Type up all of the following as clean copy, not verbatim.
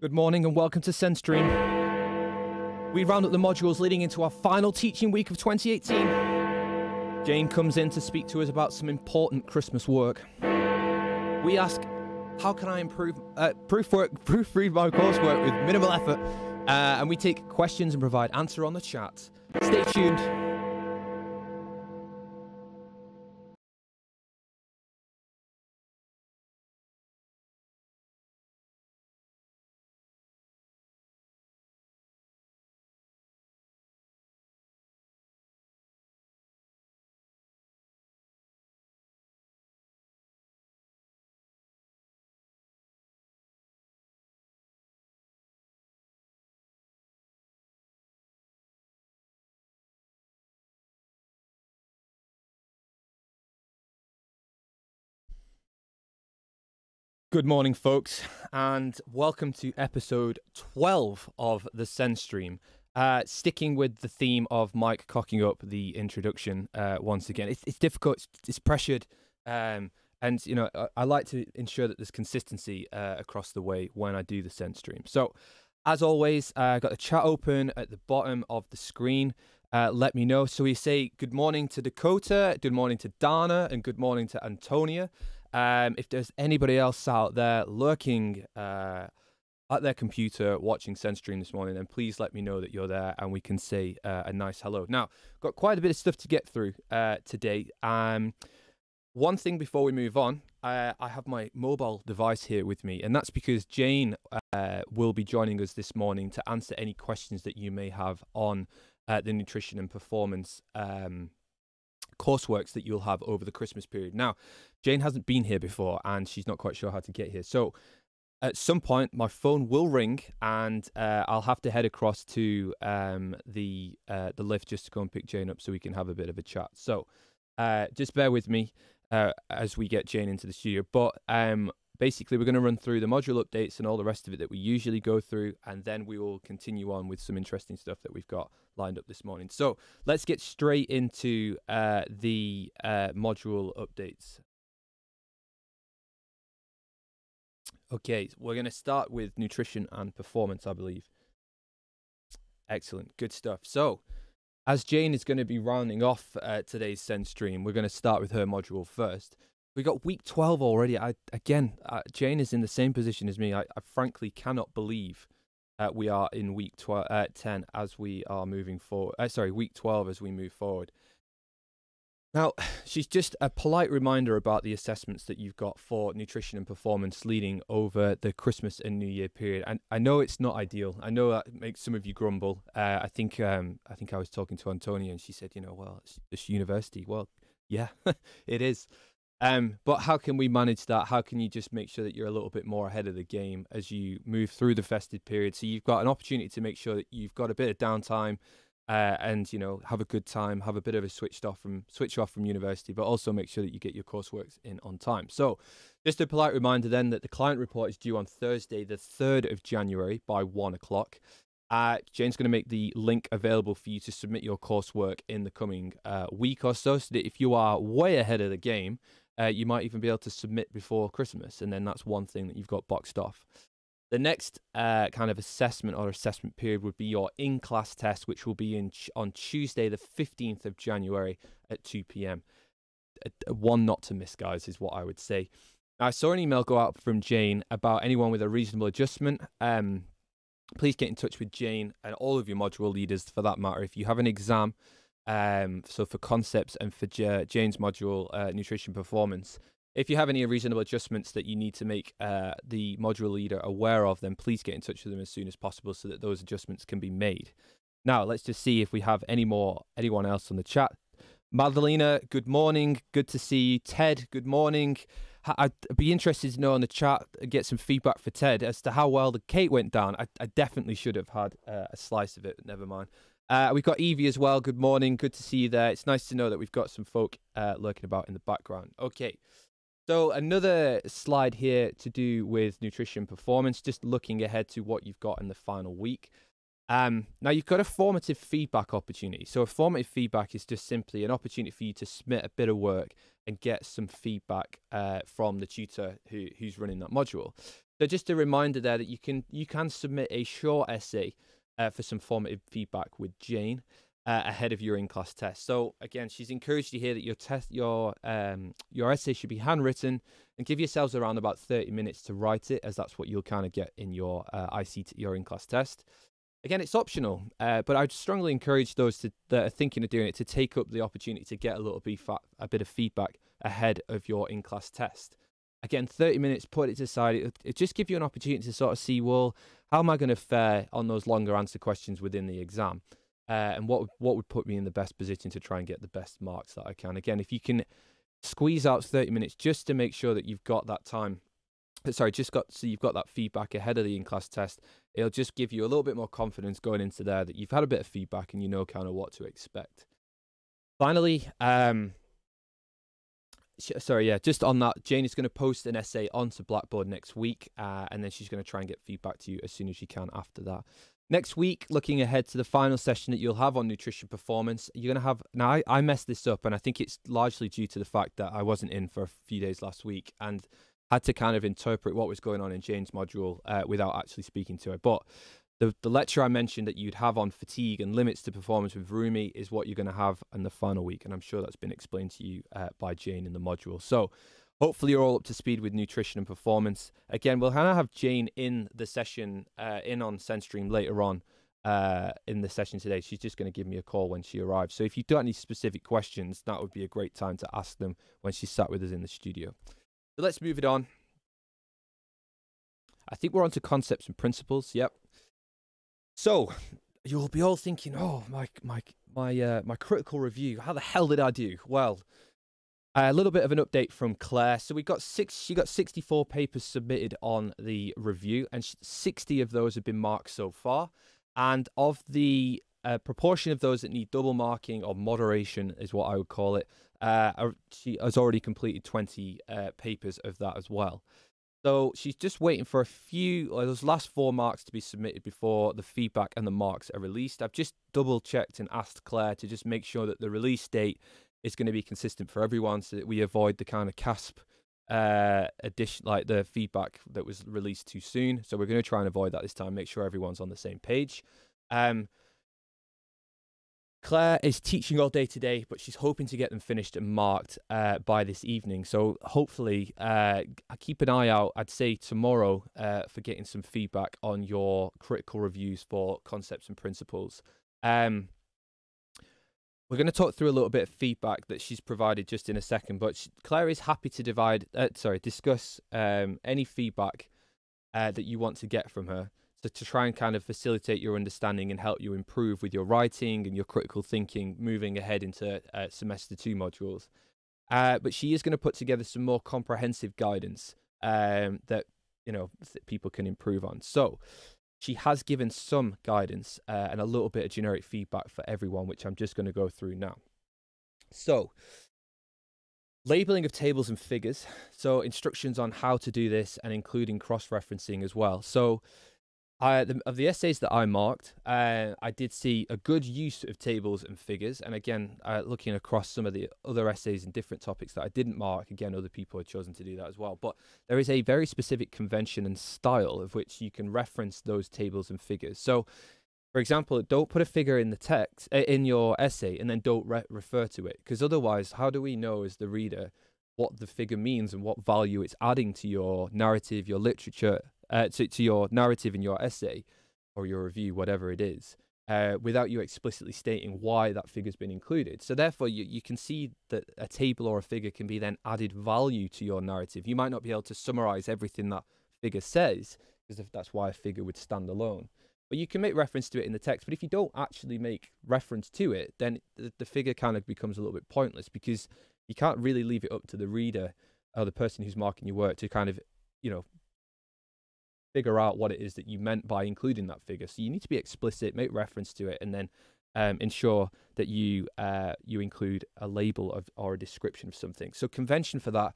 Good morning and welcome to SenStream. We round up the modules leading into our final teaching week of 2018. Jane comes in to speak to us about some important Christmas work. We ask, how can I proofread my coursework with minimal effort? And we take questions and provide answer on the chat. Stay tuned. Good morning, folks, and welcome to episode 12 of the SenStream. Sticking with the theme of Mike cocking up the introduction once again. It's difficult, it's pressured, and you know I like to ensure that there's consistency across the way when I do the SenStream. So, as always, I got the chat open at the bottom of the screen. Let me know. So we say good morning to Dakota, good morning to Dana, and good morning to Antonia. If there's anybody else out there lurking at their computer watching SenStream this morning, then please let me know that you're there and we can say a nice hello. Now, got quite a bit of stuff to get through today. One thing before we move on, I have my mobile device here with me, and that's because Jane will be joining us this morning to answer any questions that you may have on the nutrition and performance courseworks that you'll have over the Christmas period. Now, Jane hasn't been here before and she's not quite sure how to get here. So at some point, my phone will ring and I'll have to head across to the lift just to go and pick Jane up so we can have a bit of a chat. So just bear with me as we get Jane into the studio. But basically, we're going to run through the module updates and all the rest of it that we usually go through, and then we will continue on with some interesting stuff that we've got lined up this morning. So let's get straight into the module updates. Okay, we're going to start with nutrition and performance, I believe. Excellent, good stuff. So, as Jane is going to be rounding off today's SenStream, we're going to start with her module first. We got week 12 already. Jane is in the same position as me. I frankly cannot believe we are in week 10 as we are moving forward. Week 12 as we move forward. Now, she's just a polite reminder about the assessments that you've got for nutrition and performance leading over the Christmas and New Year period. And I know it's not ideal. I know that makes some of you grumble. I think I was talking to Antonia and she said, well, it's university. Well, yeah, it is. But how can we manage that? How can you just make sure that you're a little bit more ahead of the game as you move through the festive period? So you've got an opportunity to make sure that you've got a bit of downtime and have a good time, have a bit of a switch off from university, but also make sure that you get your coursework in on time. So just a polite reminder then that the client report is due on Thursday, the 3rd of January by 1 o'clock. Jane's going to make the link available for you to submit your coursework in the coming week or so that if you are way ahead of the game, you might even be able to submit before Christmas, and then that's one thing that you've got boxed off. The next kind of assessment period would be your in-class test, which will be on Tuesday, the 15th of January at 2 p.m. One not to miss, guys, is what I would say. I saw an email go out from Jane about anyone with a reasonable adjustment. Please get in touch with Jane and all of your module leaders for that matter. If you have an exam, so for concepts and for Jane's module, nutrition performance, if you have any reasonable adjustments that you need to make the module leader aware of, then please get in touch with them as soon as possible so that those adjustments can be made. Now, let's just see if we have anyone else on the chat. Madalena, good morning. Good to see you. Ted, good morning. I'd be interested to know on the chat, get some feedback for Ted as to how well the cake went down. I definitely should have had a slice of it, but never mind. We've got Evie as well. Good morning. Good to see you there. It's nice to know that we've got some folk lurking about in the background. Okay. So another slide here to do with nutrition performance, just looking ahead to what you've got in the final week. Now you've got a formative feedback opportunity. So a formative feedback is just simply an opportunity for you to submit a bit of work and get some feedback from the tutor who's running that module. So just a reminder there that you can submit a short essay for some formative feedback with Jane ahead of your in-class test. So again, she's encouraged you here that your essay should be handwritten, and give yourselves around about 30 minutes to write it, as that's what you'll kind of get in your your in-class test. Again, it's optional, but I'd strongly encourage those that are thinking of doing it to take up the opportunity to get a bit of feedback ahead of your in-class test. Again, 30 minutes, put it aside. It just gives you an opportunity to sort of see, well, how am I going to fare on those longer answer questions within the exam? And what would put me in the best position to try and get the best marks that I can. Again, if you can squeeze out 30 minutes just to make sure that you've got that time, so you've got that feedback ahead of the in-class test, it'll just give you a little bit more confidence going into there that you've had a bit of feedback and you know kind of what to expect. Finally, just on that, Jane is going to post an essay onto Blackboard next week, and then she's going to try and get feedback to you as soon as she can after that. Next week, looking ahead to the final session that you'll have on nutrition performance, you're going to have, now I messed this up, and I think it's largely due to the fact that I wasn't in for a few days last week and had to kind of interpret what was going on in Jane's module without actually speaking to her. But the lecture I mentioned that you'd have on fatigue and limits to performance with Rumi is what you're going to have in the final week, and I'm sure that's been explained to you by Jane in the module. So hopefully you're all up to speed with nutrition and performance. Again, we'll kind of have Jane in the session, in on SenStream later on in the session today. She's just going to give me a call when she arrives. So if you've got any specific questions, that would be a great time to ask them when she's sat with us in the studio. So let's move it on. I think we're on to concepts and principles. Yep. So you'll be all thinking, oh, my critical review, how the hell did I do? Well, a little bit of an update from Claire. So she got 64 papers submitted on the review, and 60 of those have been marked so far. And of the proportion of those that need double marking or moderation is what I would call it, she has already completed 20 papers of that as well. So she's just waiting for those last 4 marks to be submitted before the feedback and the marks are released. I've just double checked and asked Claire to just make sure that the release date is going to be consistent for everyone, so that we avoid the kind of CASP addition, like the feedback that was released too soon. So we're going to try and avoid that this time, make sure everyone's on the same page. Claire is teaching all day today, but she's hoping to get them finished and marked by this evening. So hopefully, keep an eye out, I'd say tomorrow, for getting some feedback on your critical reviews for concepts and principles. We're going to talk through a little bit of feedback that she's provided just in a second, but Claire is happy to discuss any feedback that you want to get from her, to try and kind of facilitate your understanding and help you improve with your writing and your critical thinking moving ahead into semester 2 modules. But she is going to put together some more comprehensive guidance that people can improve on. So she has given some guidance and a little bit of generic feedback for everyone, which I'm just going to go through now. So, labeling of tables and figures. So instructions on how to do this and including cross-referencing as well. So of the essays that I marked, I did see a good use of tables and figures. And again, looking across some of the other essays and different topics that I didn't mark, again, other people had chosen to do that as well. But there is a very specific convention and style of which you can reference those tables and figures. So, for example, don't put a figure in the text, in your essay, and then don't refer to it. Because otherwise, how do we know as the reader what the figure means and what value it's adding to your narrative, your literature, to your narrative in your essay or your review, whatever it is, without you explicitly stating why that figure's been included. So therefore, you can see that a table or a figure can be then added value to your narrative. You might not be able to summarize everything that figure says, because that's why a figure would stand alone. But you can make reference to it in the text. But if you don't actually make reference to it, then the figure kind of becomes a little bit pointless, because you can't really leave it up to the reader or the person who's marking your work to kind of, figure out what it is that you meant by including that figure. So you need to be explicit, make reference to it, and then ensure that you include a label or a description of something. So convention for that,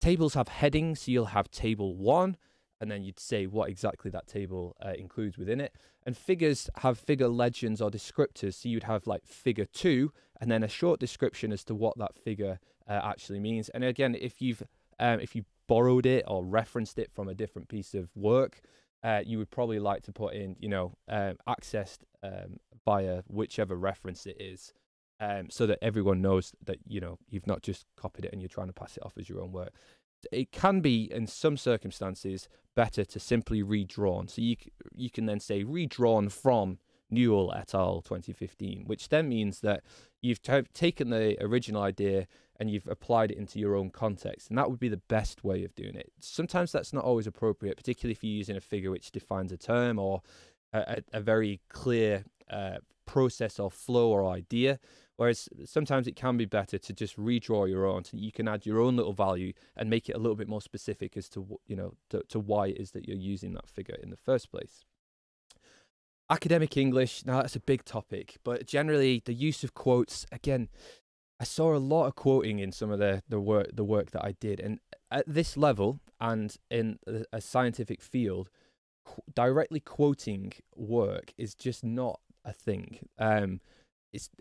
tables have headings. So you'll have table 1, and then you'd say what exactly that table includes within it. And figures have figure legends or descriptors. So you'd have like figure 2, and then a short description as to what that figure actually means. And again, if you borrowed it or referenced it from a different piece of work, you would probably like to put in, accessed via whichever reference it is, so that everyone knows that, you've not just copied it and you're trying to pass it off as your own work. It can be, in some circumstances, better to simply redrawn. So you can then say redrawn from Newell et al. 2015, which then means that you've taken the original idea and you've applied it into your own context. And that would be the best way of doing it. Sometimes that's not always appropriate, particularly if you're using a figure which defines a term or a very clear process or flow or idea. Whereas sometimes it can be better to just redraw your own, so you can add your own little value and make it a little bit more specific as to, to why it is that you're using that figure in the first place. Academic English, now that's a big topic, but generally the use of quotes, again, I saw a lot of quoting in some of the work that I did, and at this level and in a scientific field, directly quoting work is just not a thing.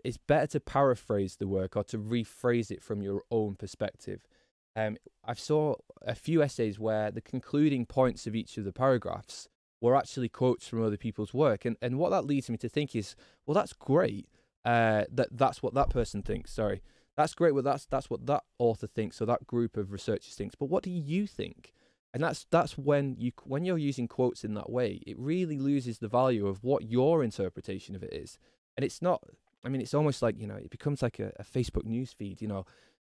It's better to paraphrase the work or to rephrase it from your own perspective. I saw a few essays where the concluding points of each of the paragraphs were actually quotes from other people's work, and what that leads me to think is, well, that's great. That's what that person thinks. Sorry, that's great. Well, that's what that author thinks, or that group of researchers thinks. But what do you think? And that's when you're using quotes in that way, it really loses the value of what your interpretation of it is. And it's not. I mean, it's almost like, it becomes like a Facebook news feed,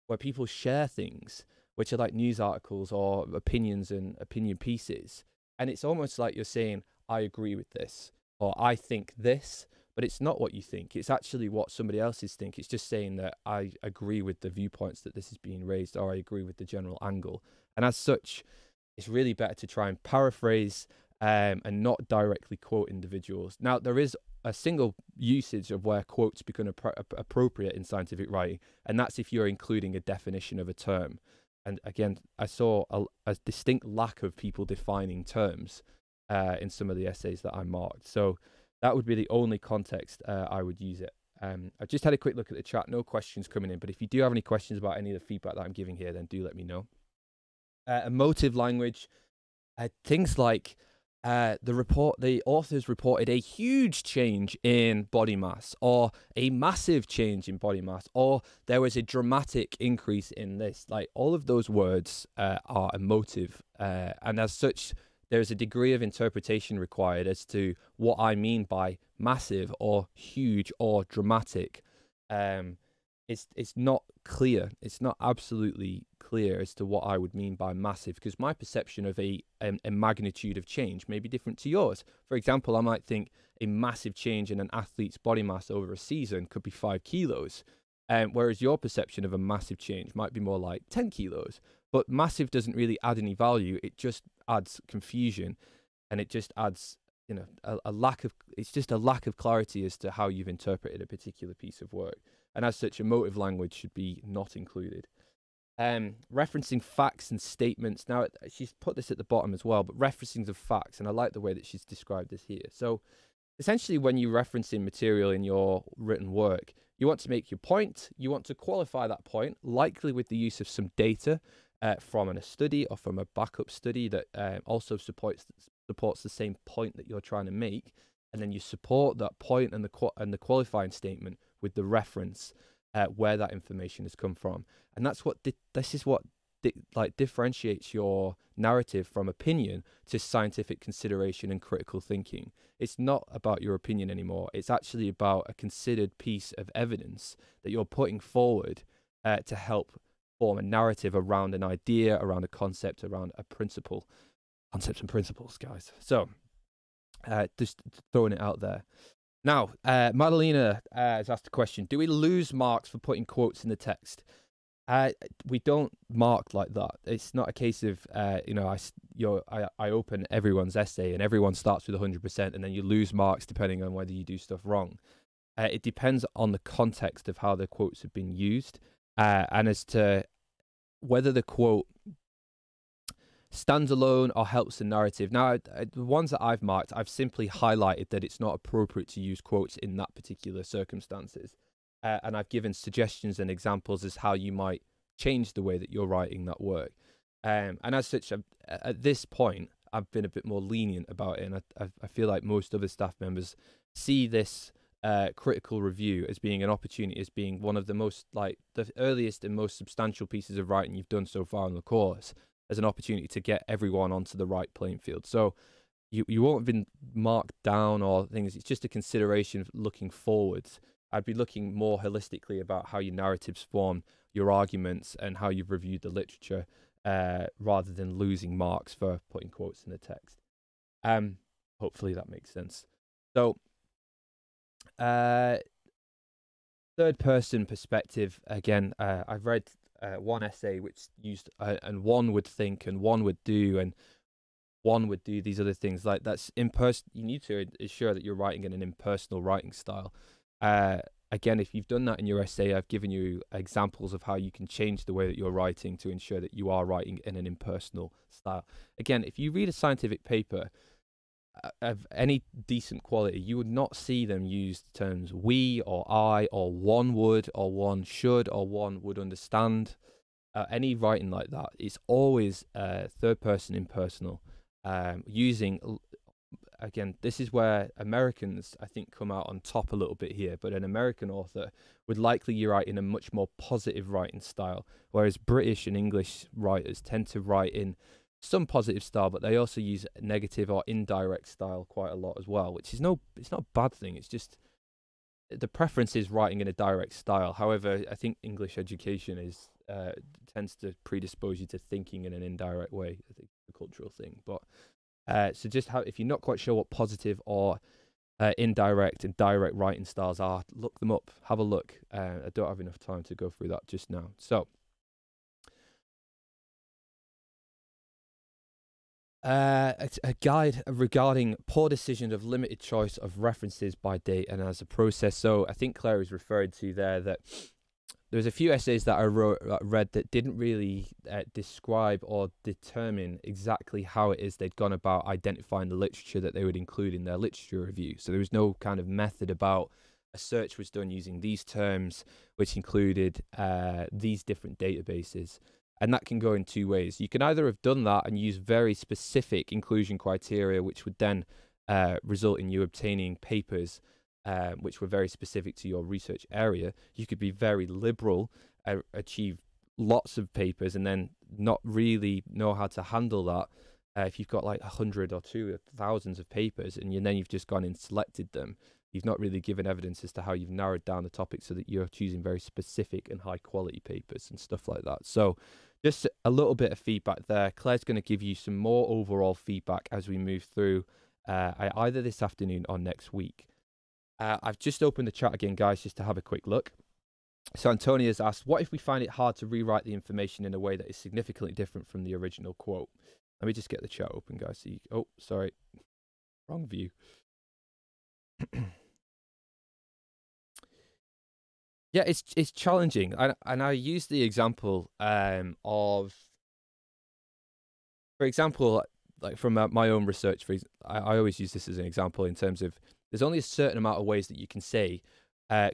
where people share things which are like news articles or opinions and opinion pieces. And it's almost like you're saying, I agree with this, or I think this, but it's not what you think. It's actually what somebody else's think. It's just saying that I agree with the viewpoints that this is being raised, or I agree with the general angle. And as such, it's really better to try and paraphrase and not directly quote individuals. Now, there is a single usage of where quotes become appropriate in scientific writing, and that's if you're including a definition of a term. And again, I saw a distinct lack of people defining terms in some of the essays that I marked. So that would be the only context I would use it. I just had a quick look at the chat, no questions coming in, but if you do have any questions about any of the feedback that I'm giving here, then do let me know. Emotive language, things like the authors reported a huge change in body mass, or a massive change in body mass, or there was a dramatic increase in this. Like, all of those words are emotive, and as such, there's a degree of interpretation required as to what I mean by massive or huge or dramatic. It's not clear. It's not absolutely clear as to what I would mean by massive, because my perception of a magnitude of change may be different to yours. For example, I might think a massive change in an athlete's body mass over a season could be 5 kilos, whereas your perception of a massive change might be more like 10 kilos. But massive doesn't really add any value. It just adds confusion, and it just adds, a lack of. It's just a lack of clarity as to how you've interpreted a particular piece of work. And as such, emotive language should be not included. Referencing facts and statements. Now, she's put this at the bottom as well, but referencing of facts, and I like the way that she's described this here. So essentially, when you're referencing material in your written work, you want to make your point, you want to qualify that point, likely with the use of some data from a study or from a backup study that also supports the same point that you're trying to make. And then you support that point and the qualifying statement with the reference where that information has come from. And that's what differentiates your narrative from opinion to scientific consideration and critical thinking. It's not about your opinion anymore. It's actually about a considered piece of evidence that you're putting forward to help form a narrative around an idea, around a concept, around a principle. Concepts and principles, guys. So just throwing it out there. Now, Madalena has asked a question. Do we lose marks for putting quotes in the text? We don't mark like that. It's not a case of, I open everyone's essay and everyone starts with 100% and then you lose marks depending on whether you do stuff wrong. It depends on the context of how the quotes have been used and as to whether the quote stands alone or helps the narrative. Now, the ones that I've marked, I've simply highlighted that it's not appropriate to use quotes in that particular circumstances. And I've given suggestions and examples as how you might change the way that you're writing that work. And as such, at this point, I've been a bit more lenient about it, and I feel like most other staff members see this critical review as being an opportunity, as being one of the most, like, the earliest and most substantial pieces of writing you've done so far in the course, as an opportunity to get everyone onto the right playing field. So you won't have been marked down or things. It's just a consideration of looking forwards. I'd be looking more holistically about how your narratives form, your arguments, and how you've reviewed the literature, rather than losing marks for putting quotes in the text. Hopefully that makes sense. So, third person perspective, again, I've read one essay which used and one would think, and one would do, and one would do these other things. Like, that's impersonal. You need to ensure that you're writing in an impersonal writing style. Again, if you've done that in your essay, I've given you examples of how you can change the way that you're writing to ensure that you are writing in an impersonal style. Again, if you read a scientific paper of any decent quality, you would not see them use the terms we or I or one would or one should or one would understand. Any writing like that, it's always third person impersonal, using, again, this is where Americans, I think, come out on top a little bit here, but an American author would likely write in a much more positive writing style, whereas British and English writers tend to write in some positive style, but they also use negative or indirect style quite a lot as well, which is it's not a bad thing. It's just the preference is writing in a direct style. However, I think English education tends to predispose you to thinking in an indirect way. I think it's a cultural thing, but so just if you're not quite sure what positive or indirect and direct writing styles are, look them up, have a look. I don't have enough time to go through that just now. So, it's a guide regarding poor decision of limited choice of references by date and as a process. So I think Claire is referred to there that there's a few essays that I read that didn't really describe or determine exactly how it is they'd gone about identifying the literature that they would include in their literature review. So there was no kind of method about a search was done using these terms, which included these different databases. And that can go in two ways. You can either have done that and use very specific inclusion criteria, which would then result in you obtaining papers which were very specific to your research area. You could be very liberal, achieve lots of papers, and then not really know how to handle that. If you've got like 100 or 2 thousands of papers, and then you've just gone and selected them, you've not really given evidence as to how you've narrowed down the topic so that you're choosing very specific and high quality papers and stuff like that. So just a little bit of feedback there. Claire's going to give you some more overall feedback as we move through either this afternoon or next week. I've just opened the chat again, guys, just to have a quick look. So Antonia's asked, what if we find it hard to rewrite the information in a way that is significantly different from the original quote? Let me just get the chat open, guys. So oh, sorry. Wrong view. Yeah, it's challenging. And I use the example of, for example, like from my own research, I always use this as an example in terms of there's only a certain amount of ways that you can say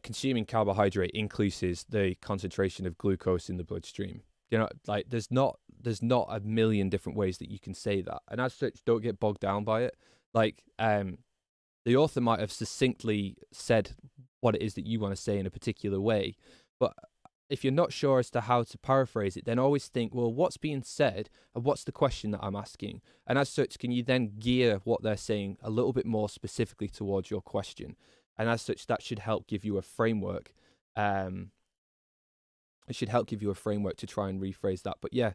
consuming carbohydrate increases the concentration of glucose in the bloodstream. You know, like there's not a million different ways that you can say that. And as such, don't get bogged down by it. Like the author might have succinctly said what it is that you want to say in a particular way, but if you're not sure as to how to paraphrase it, then always think, well, what's being said and what's the question that I'm asking? And as such, can you then gear what they're saying a little bit more specifically towards your question? And as such, that should help give you a framework. It should help give you a framework to try and rephrase that. But yeah,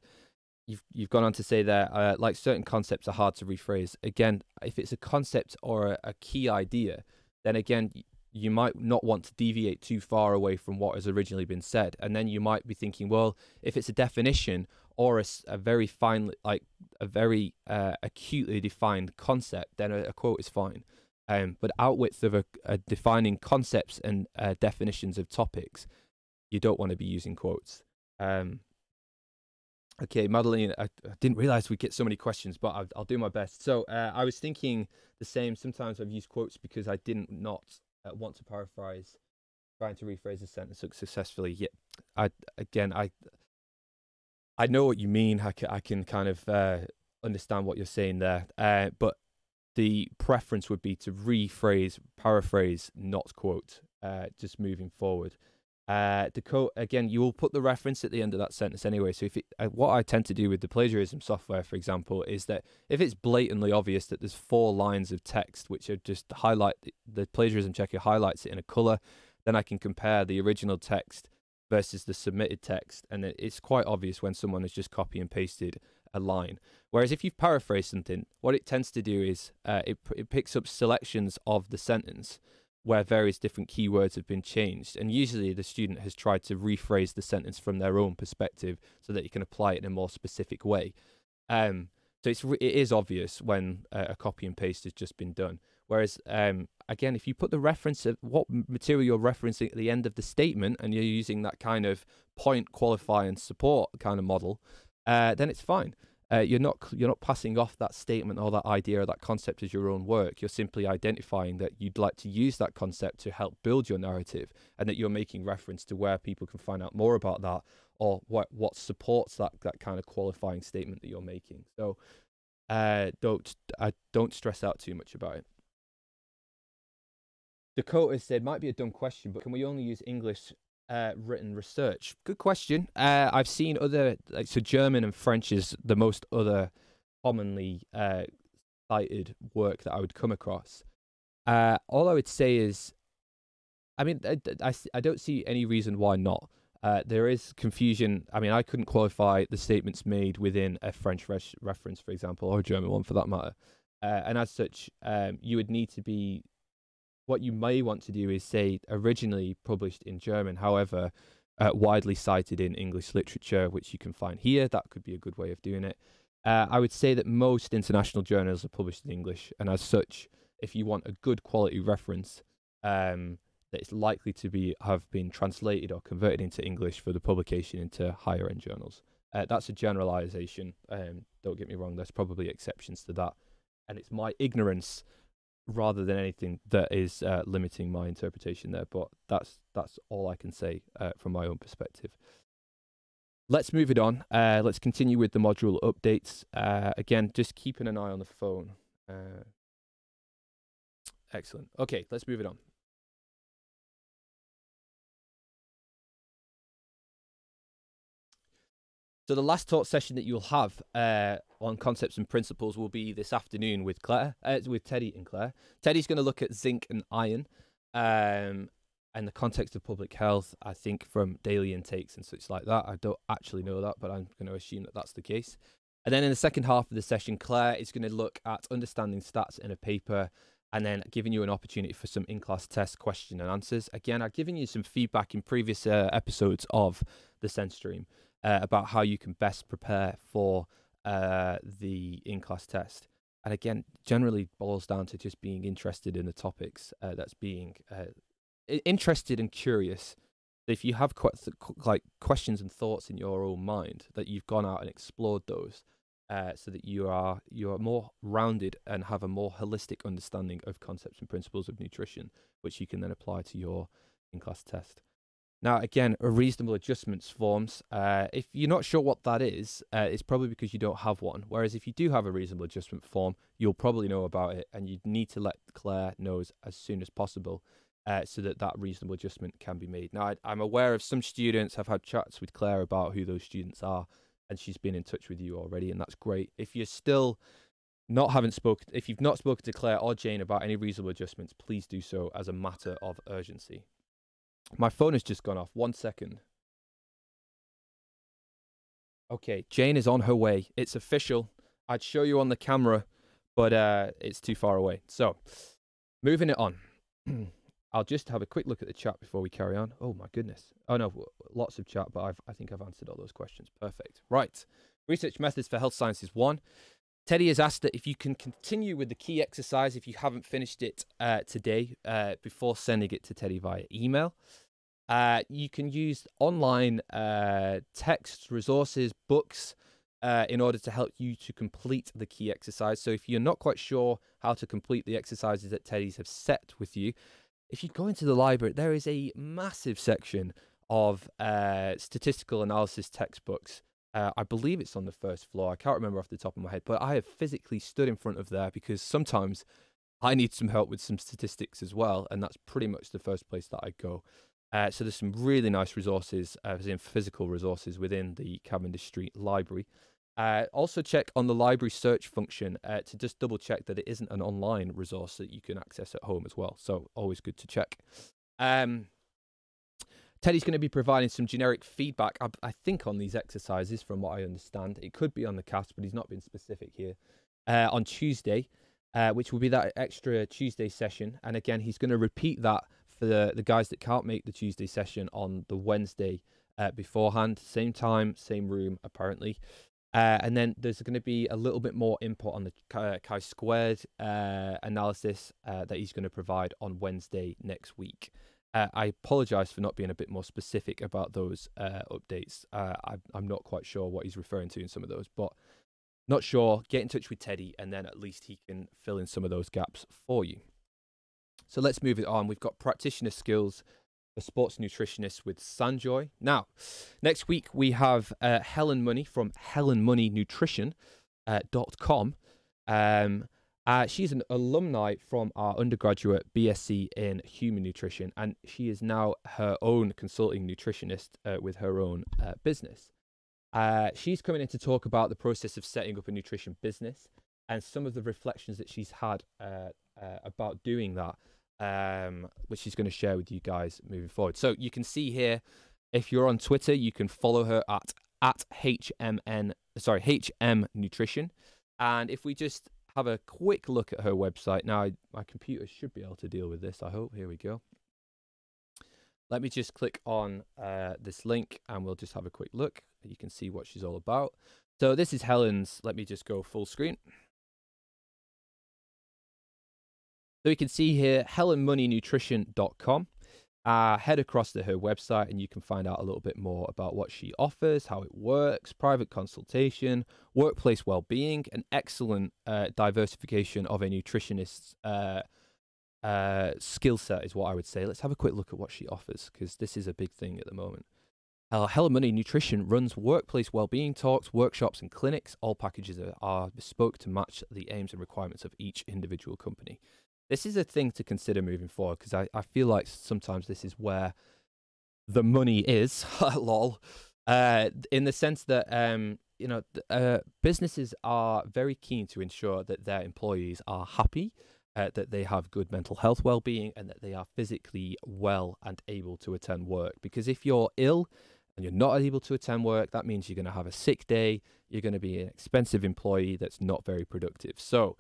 you've gone on to say there, like certain concepts are hard to rephrase. Again, if it's a concept or a key idea, then again, you might not want to deviate too far away from what has originally been said. And then you might be thinking, well, if it's a definition or a very fine, like a very acutely defined concept, then a quote is fine. But outwith of a defining concepts and definitions of topics, you don't want to be using quotes. Okay, Madeline, I didn't realize we'd get so many questions, but I'll do my best. So I was thinking the same. Sometimes I've used quotes because I didn't not want to paraphrase, trying to rephrase a sentence successfully. Yeah, I know what you mean. I can kind of understand what you're saying there. But the preference would be to rephrase, paraphrase, not quote, just moving forward. The quote, again, you will put the reference at the end of that sentence anyway. So if what I tend to do with the plagiarism software, for example, is that if it's blatantly obvious that there's 4 lines of text which are just the plagiarism checker highlights it in a color, then I can compare the original text versus the submitted text, and it's quite obvious when someone has just copy and pasted a line. Whereas if you've paraphrased something, what it tends to do is it picks up selections of the sentence where various different keywords have been changed, and usually the student has tried to rephrase the sentence from their own perspective so that you can apply it in a more specific way. So it is obvious when a copy and paste has just been done. Whereas, again, if you put the reference of what material you're referencing at the end of the statement, and you're using that kind of point, qualify, and support kind of model, then it's fine. You're not passing off that statement or that idea or that concept as your own work. You're simply identifying that you'd like to use that concept to help build your narrative, and that you're making reference to where people can find out more about that, or what supports that kind of qualifying statement that you're making. So don't stress out too much about it. Dakota said, might be a dumb question, but can we only use English written research? Good question. I've seen other, so German and French is the most other commonly cited work that I would come across. All I would say is, I mean, I don't see any reason why not. There is confusion. I mean, I couldn't qualify the statements made within a French reference, for example, or a German one for that matter. And as such, you would need to be, what you may want to do is say originally published in German, however, widely cited in English literature, which you can find here. That could be a good way of doing it. I would say that most international journals are published in English, and as such, if you want a good quality reference, that it's likely to have been translated or converted into English for the publication into higher end journals. That's a generalization. Don't get me wrong, there's probably exceptions to that, and it's my ignorance rather than anything that is limiting my interpretation there. But that's all I can say from my own perspective. Let's move it on. Let's continue with the module updates. Again, just keeping an eye on the phone. Excellent. Okay, let's move it on. So the last talk session that you'll have on concepts and principles will be this afternoon with Teddy and Claire. Teddy's going to look at zinc and iron and the context of public health, I think from daily intakes and such like that. I don't actually know that, but I'm going to assume that that's the case. And then in the second half of the session, Claire is going to look at understanding stats in a paper, and then giving you an opportunity for some in-class test question and answers. Again, I've given you some feedback in previous episodes of the Sense Stream about how you can best prepare for the in-class test. And again, generally boils down to just being interested in the topics, that's being interested and curious. If you have questions and thoughts in your own mind, that you've gone out and explored those, so that you are more rounded and have a more holistic understanding of concepts and principles of nutrition, which you can then apply to your in-class test. Now, again, a reasonable adjustments forms. If you're not sure what that is, it's probably because you don't have one. Whereas if you do have a reasonable adjustment form, you'll probably know about it, and you need to let Claire know as soon as possible, so that reasonable adjustment can be made. Now, I'm aware of some students have had chats with Claire about who those students are, and she's been in touch with you already, and that's great. If you're still if you've not spoken to Claire or Jane about any reasonable adjustments, please do so as a matter of urgency. My phone has just gone off. 1 second. Okay, Jane is on her way. It's official. I'd show you on the camera, but it's too far away. So, moving it on. I'll just have a quick look at the chat before we carry on. Oh my goodness. Oh no, lots of chat, but I think I've answered all those questions. Perfect. Right. Research methods for health sciences 1. Teddy has asked that if you can continue with the key exercise if you haven't finished it today, before sending it to Teddy via email. You can use online texts, resources, books in order to help you to complete the key exercise. So if you're not quite sure how to complete the exercises that Teddy's have set with you, if you go into the library, there is a massive section of statistical analysis textbooks I believe it's on the first floor. I can't remember off the top of my head, but I have physically stood in front of there because sometimes I need some help with some statistics as well, and that's pretty much the first place that I go. So there's some really nice resources, as in physical resources within the Cavendish Street Library. Also check on the library search function to just double check that it isn't an online resource that you can access at home as well. So always good to check. Teddy's going to be providing some generic feedback, I think, on these exercises, from what I understand. It could be on the cast, but he's not been specific here. On Tuesday, which will be that extra Tuesday session. And again, he's going to repeat that for the guys that can't make the Tuesday session on the Wednesday beforehand. Same time, same room, apparently. And then there's going to be a little bit more input on the chi-squared analysis that he's going to provide on Wednesday next week. I apologise for not being a bit more specific about those updates. I'm not quite sure what he's referring to in some of those, but not sure. Get in touch with Teddy, and then at least he can fill in some of those gaps for you. So let's move it on. We've got practitioner skills, a sports nutritionist with Sanjoy. Now, next week we have Helen Money from helenmoneynutrition.com. She's an alumni from our undergraduate BSc in Human Nutrition, and she is now her own consulting nutritionist with her own business. She's coming in to talk about the process of setting up a nutrition business and some of the reflections that she's had about doing that, which she's going to share with you guys moving forward. So you can see here, if you're on Twitter, you can follow her at HM Nutrition. And if we just have a quick look at her website. Now, my computer should be able to deal with this, I hope. Here we go. Let me just click on this link and we'll just have a quick look. You can see what she's all about. So this is Helen's. Let me just go full screen. So you can see here, helenmoneynutrition.com. Head across to her website and you can find out a little bit more about what she offers, how it works, private consultation, workplace well-being, an excellent diversification of a nutritionist's skill set is what I would say. Let's have a quick look at what she offers, because this is a big thing at the moment. Helen Money Nutrition runs workplace well-being talks, workshops and clinics. All packages are bespoke to match the aims and requirements of each individual company. This is a thing to consider moving forward, because I feel like sometimes this is where the money is, lol, in the sense that, businesses are very keen to ensure that their employees are happy, that they have good mental health well-being, and that they are physically well and able to attend work. Because if you're ill and you're not able to attend work, that means you're going to have a sick day, you're going to be an expensive employee that's not very productive. So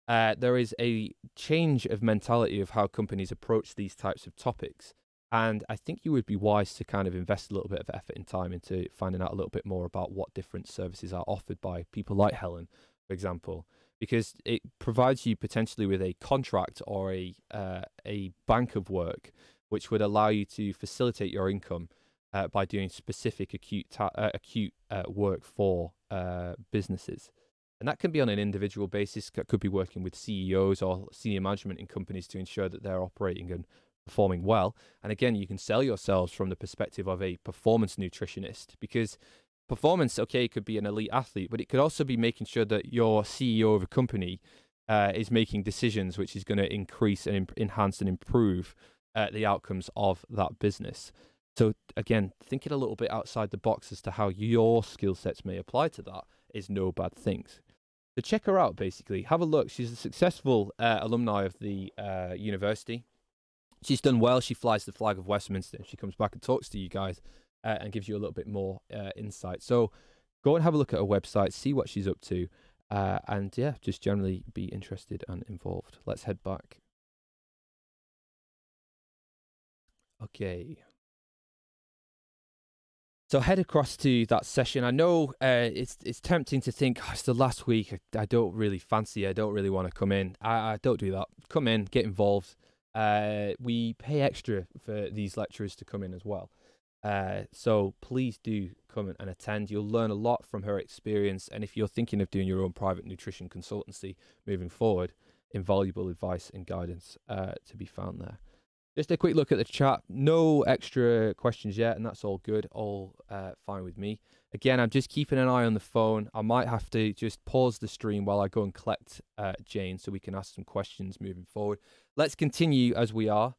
there is a change of mentality of how companies approach these types of topics. And I think you would be wise to kind of invest a little bit of effort and time into finding out a little bit more about what different services are offered by people like Helen, for example, because it provides you potentially with a contract or a bank of work, which would allow you to facilitate your income by doing specific acute work for businesses. And that can be on an individual basis. That could be working with CEOs or senior management in companies to ensure that they're operating and performing well. And again, you can sell yourselves from the perspective of a performance nutritionist, because performance, okay, could be an elite athlete, but it could also be making sure that your CEO of a company is making decisions which is going to increase and enhance and improve the outcomes of that business. So again, thinking a little bit outside the box as to how your skill sets may apply to that is no bad things. So check her out, basically. Have a look. She's a successful alumni of the university. She's done well. She flies the flag of Westminster. She comes back and talks to you guys and gives you a little bit more insight. So go and have a look at her website, see what she's up to, and yeah, just generally be interested and involved. Let's head back. Okay. So head across to that session. I know it's tempting to think, oh, it's the last week. I don't really fancy. I don't really want to come in. I don't do that. Come in, get involved. We pay extra for these lecturers to come in as well. So please do come and attend. You'll learn a lot from her experience. And if you're thinking of doing your own private nutrition consultancy moving forward, invaluable advice and guidance to be found there. Just a quick look at the chat. No extra questions yet, and that's all good. All fine with me. Again, I'm just keeping an eye on the phone. I might have to just pause the stream while I go and collect Jane so we can ask some questions moving forward. Let's continue as we are.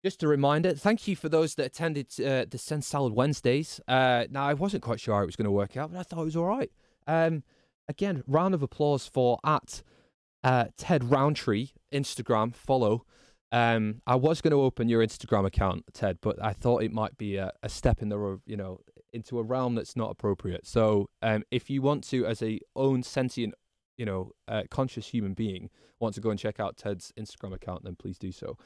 Just a reminder, thank you for those that attended the Send Salad Wednesdays. Now, I wasn't quite sure how it was going to work out, but I thought it was all right. Again, round of applause for Ted Roundtree, Instagram, follow. I was going to open your Instagram account, Ted, but I thought it might be a step in the, into a realm that's not appropriate. So if you want to, as a own sentient, conscious human being, want to go and check out Ted's Instagram account, then please do so.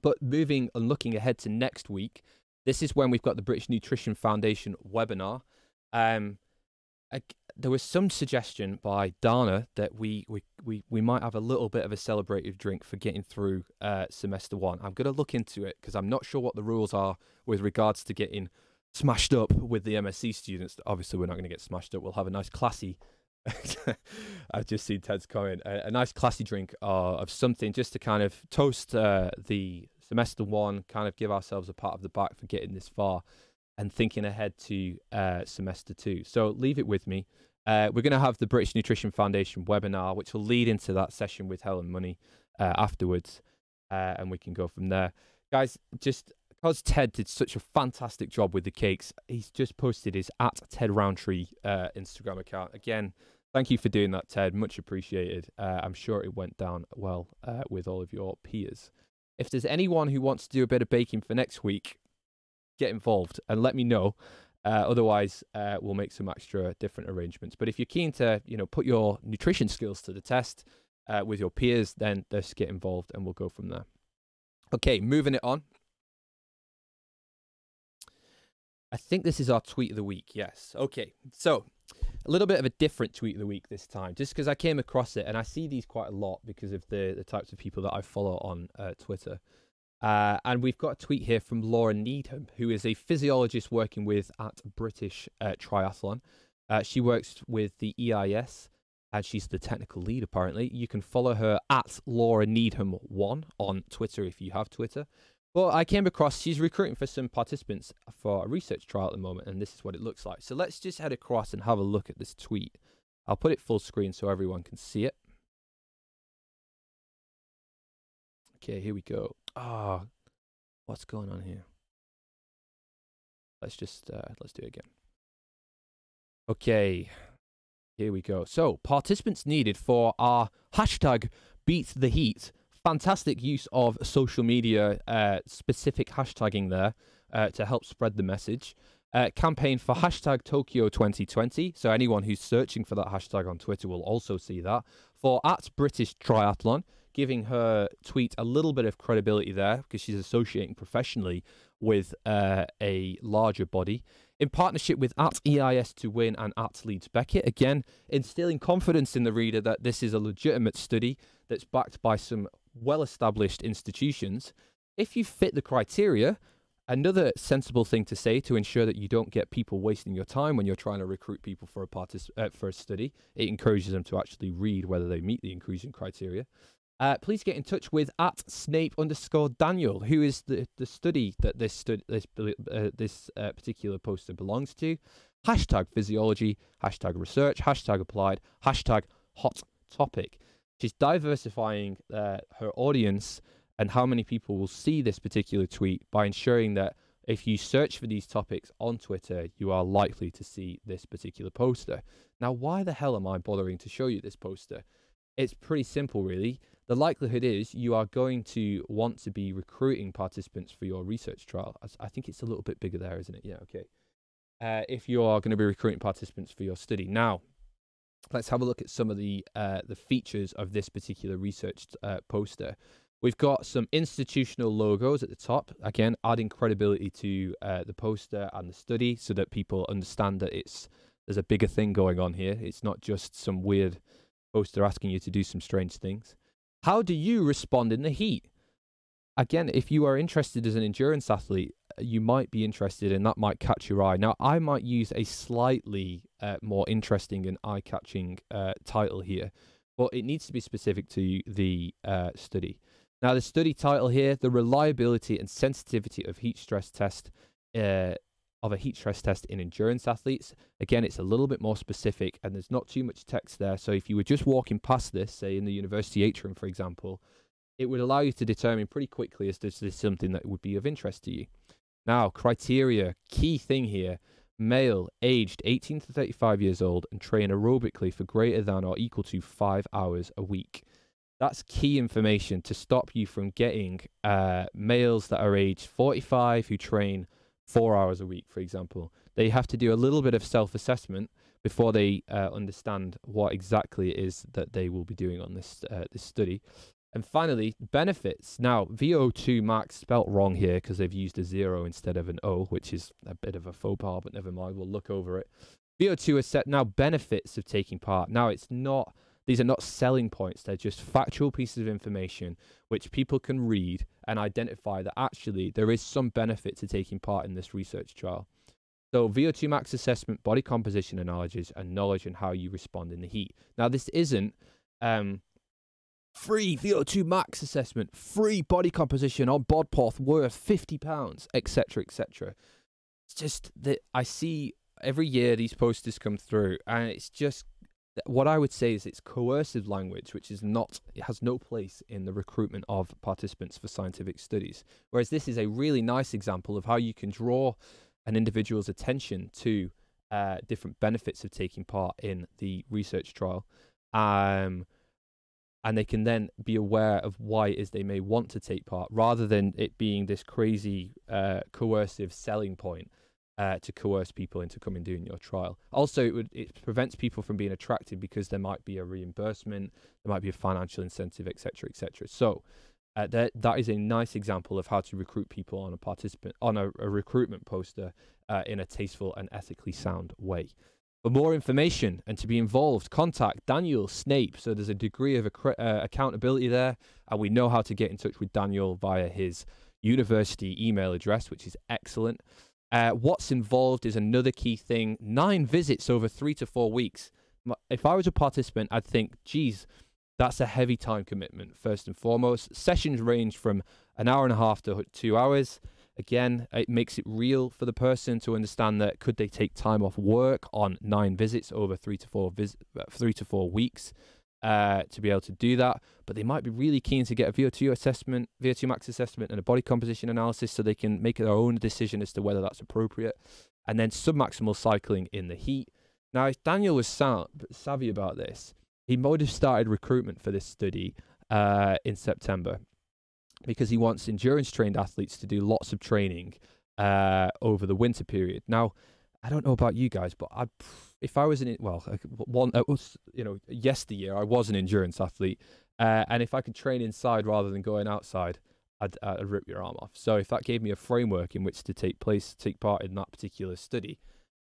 But moving and looking ahead to next week, this is when we've got the British Nutrition Foundation webinar. There was some suggestion by Dana that we might have a little bit of a celebrative drink for getting through semester one. I'm going to look into it because I'm not sure what the rules are with regards to getting smashed up with the MSc students. Obviously, we're not going to get smashed up. We'll have a nice classy... I've just seen Ted's comment. A nice classy drink of something just to kind of toast the semester one, kind of give ourselves a pat of the back for getting this far and thinking ahead to semester two. So leave it with me. We're going to have the British Nutrition Foundation webinar, which will lead into that session with Helen Money afterwards, and we can go from there. Guys, just because Ted did such a fantastic job with the cakes, he's just posted his @TedRoundtree Instagram account. Again, thank you for doing that, Ted. Much appreciated. I'm sure it went down well with all of your peers. If there's anyone who wants to do a bit of baking for next week, get involved and let me know. Otherwise, we'll make some extra different arrangements. But if you're keen to, put your nutrition skills to the test with your peers, then just get involved and we'll go from there. Okay, moving it on. I think this is our tweet of the week. Yes. Okay. So a little bit of a different tweet of the week this time, just because I came across it and I see these quite a lot because of the types of people that I follow on Twitter. And we've got a tweet here from Laura Needham, who is a physiologist working with at British Triathlon. She works with the EIS, and she's the technical lead, apparently. You can follow her at Laura Needham1 on Twitter if you have Twitter. Well, I came across, she's recruiting for some participants for a research trial at the moment, and this is what it looks like. So let's just head across and have a look at this tweet. I'll put it full screen so everyone can see it. Okay, here we go. What's going on here? Let's just, let's do it again. Okay, here we go. So, participants needed for our hashtag Beat the Heat. Fantastic use of social media, specific hashtagging there to help spread the message. Campaign for hashtag Tokyo 2020. So anyone who's searching for that hashtag on Twitter will also see that. For at British Triathlon, giving her tweet a little bit of credibility there because she's associating professionally with a larger body. In partnership with at EIS to Win and at Leeds Beckett, again, instilling confidence in the reader that this is a legitimate study that's backed by some well-established institutions. If you fit the criteria, another sensible thing to say to ensure that you don't get people wasting your time when you're trying to recruit people for a study, it encourages them to actually read whether they meet the inclusion criteria. Please get in touch with at Snape_Daniel, who is the study that this particular poster belongs to. Hashtag physiology, hashtag research, hashtag applied, hashtag hot topic. She's diversifying her audience and how many people will see this particular tweet by ensuring that if you search for these topics on Twitter, you are likely to see this particular poster. Now, why the hell am I bothering to show you this poster? It's pretty simple, really. The likelihood is you are going to want to be recruiting participants for your research trial. I think it's a little bit bigger there, isn't it? Yeah, okay. If you are going to be recruiting participants for your study. Now, let's have a look at some of the features of this particular research poster. We've got some institutional logos at the top, again, adding credibility to the poster and the study so that people understand that there's a bigger thing going on here. It's not just some weird poster asking you to do some strange things. How do you respond in the heat? Again, if you are interested as an endurance athlete, you might be interested and that might catch your eye. Now, I might use a slightly more interesting and eye-catching title here, but it needs to be specific to the study. Now, the study title here, the reliability and sensitivity of heat stress test, of a heat stress test in endurance athletes. Again, it's a little bit more specific and there's not too much text there. So if you were just walking past this, say in the university atrium, for example, it would allow you to determine pretty quickly if this is something that would be of interest to you. Now, criteria, key thing here, male, aged 18 to 35 years old and train aerobically for greater than or equal to 5 hours a week. That's key information to stop you from getting males that are aged 45 who train 4 hours a week, for example. They have to do a little bit of self-assessment before they understand what exactly it is that they will be doing on this study. And finally, benefits. Now, VO2 max spelt wrong here because they've used a 0 instead of an O, which is a bit of a faux pas, but never mind, we'll look over it. VO2 is set. Now, benefits of taking part. Now, these are not selling points. They're just factual pieces of information which people can read and identify that actually there is some benefit to taking part in this research trial. So VO2 max assessment, body composition analysis, and knowledge on how you respond in the heat. Now, this isn't free VO2 max assessment, free body composition on BODPOD worth £50, etc., etc. It's just that I see every year these posters come through, and it's just what I would say is it's coercive language, which is not, it has no place in the recruitment of participants for scientific studies. Whereas this is a really nice example of how you can draw an individual's attention to different benefits of taking part in the research trial. And they can then be aware of why it is they may want to take part, rather than it being this crazy coercive selling point to coerce people into coming doing your trial. Also, it prevents people from being attracted because there might be a reimbursement, there might be a financial incentive, etc., etc. So that is a nice example of how to recruit people on a recruitment poster in a tasteful and ethically sound way. For more information and to be involved, contact Daniel Snape. So there's a degree of accountability there, and we know how to get in touch with Daniel via his university email address, which is excellent. What's involved is another key thing. 9 visits over 3 to 4 weeks. If I was a participant, I'd think, geez, that's a heavy time commitment, first and foremost. Sessions range from an hour and a half to 2 hours. Again, it makes it real for the person to understand that could they take time off work on 9 visits over 3 to 4 weeks to be able to do that. But they might be really keen to get a VO2 max assessment and a body composition analysis so they can make their own decision as to whether that's appropriate. And then submaximal cycling in the heat. Now, if Daniel was savvy about this, he might have started recruitment for this study in September, because he wants endurance-trained athletes to do lots of training over the winter period. Now, I don't know about you guys, but if I was yesteryear I was an endurance athlete, and if I could train inside rather than going outside, I'd rip your arm off. So if that gave me a framework in which to take part in that particular study,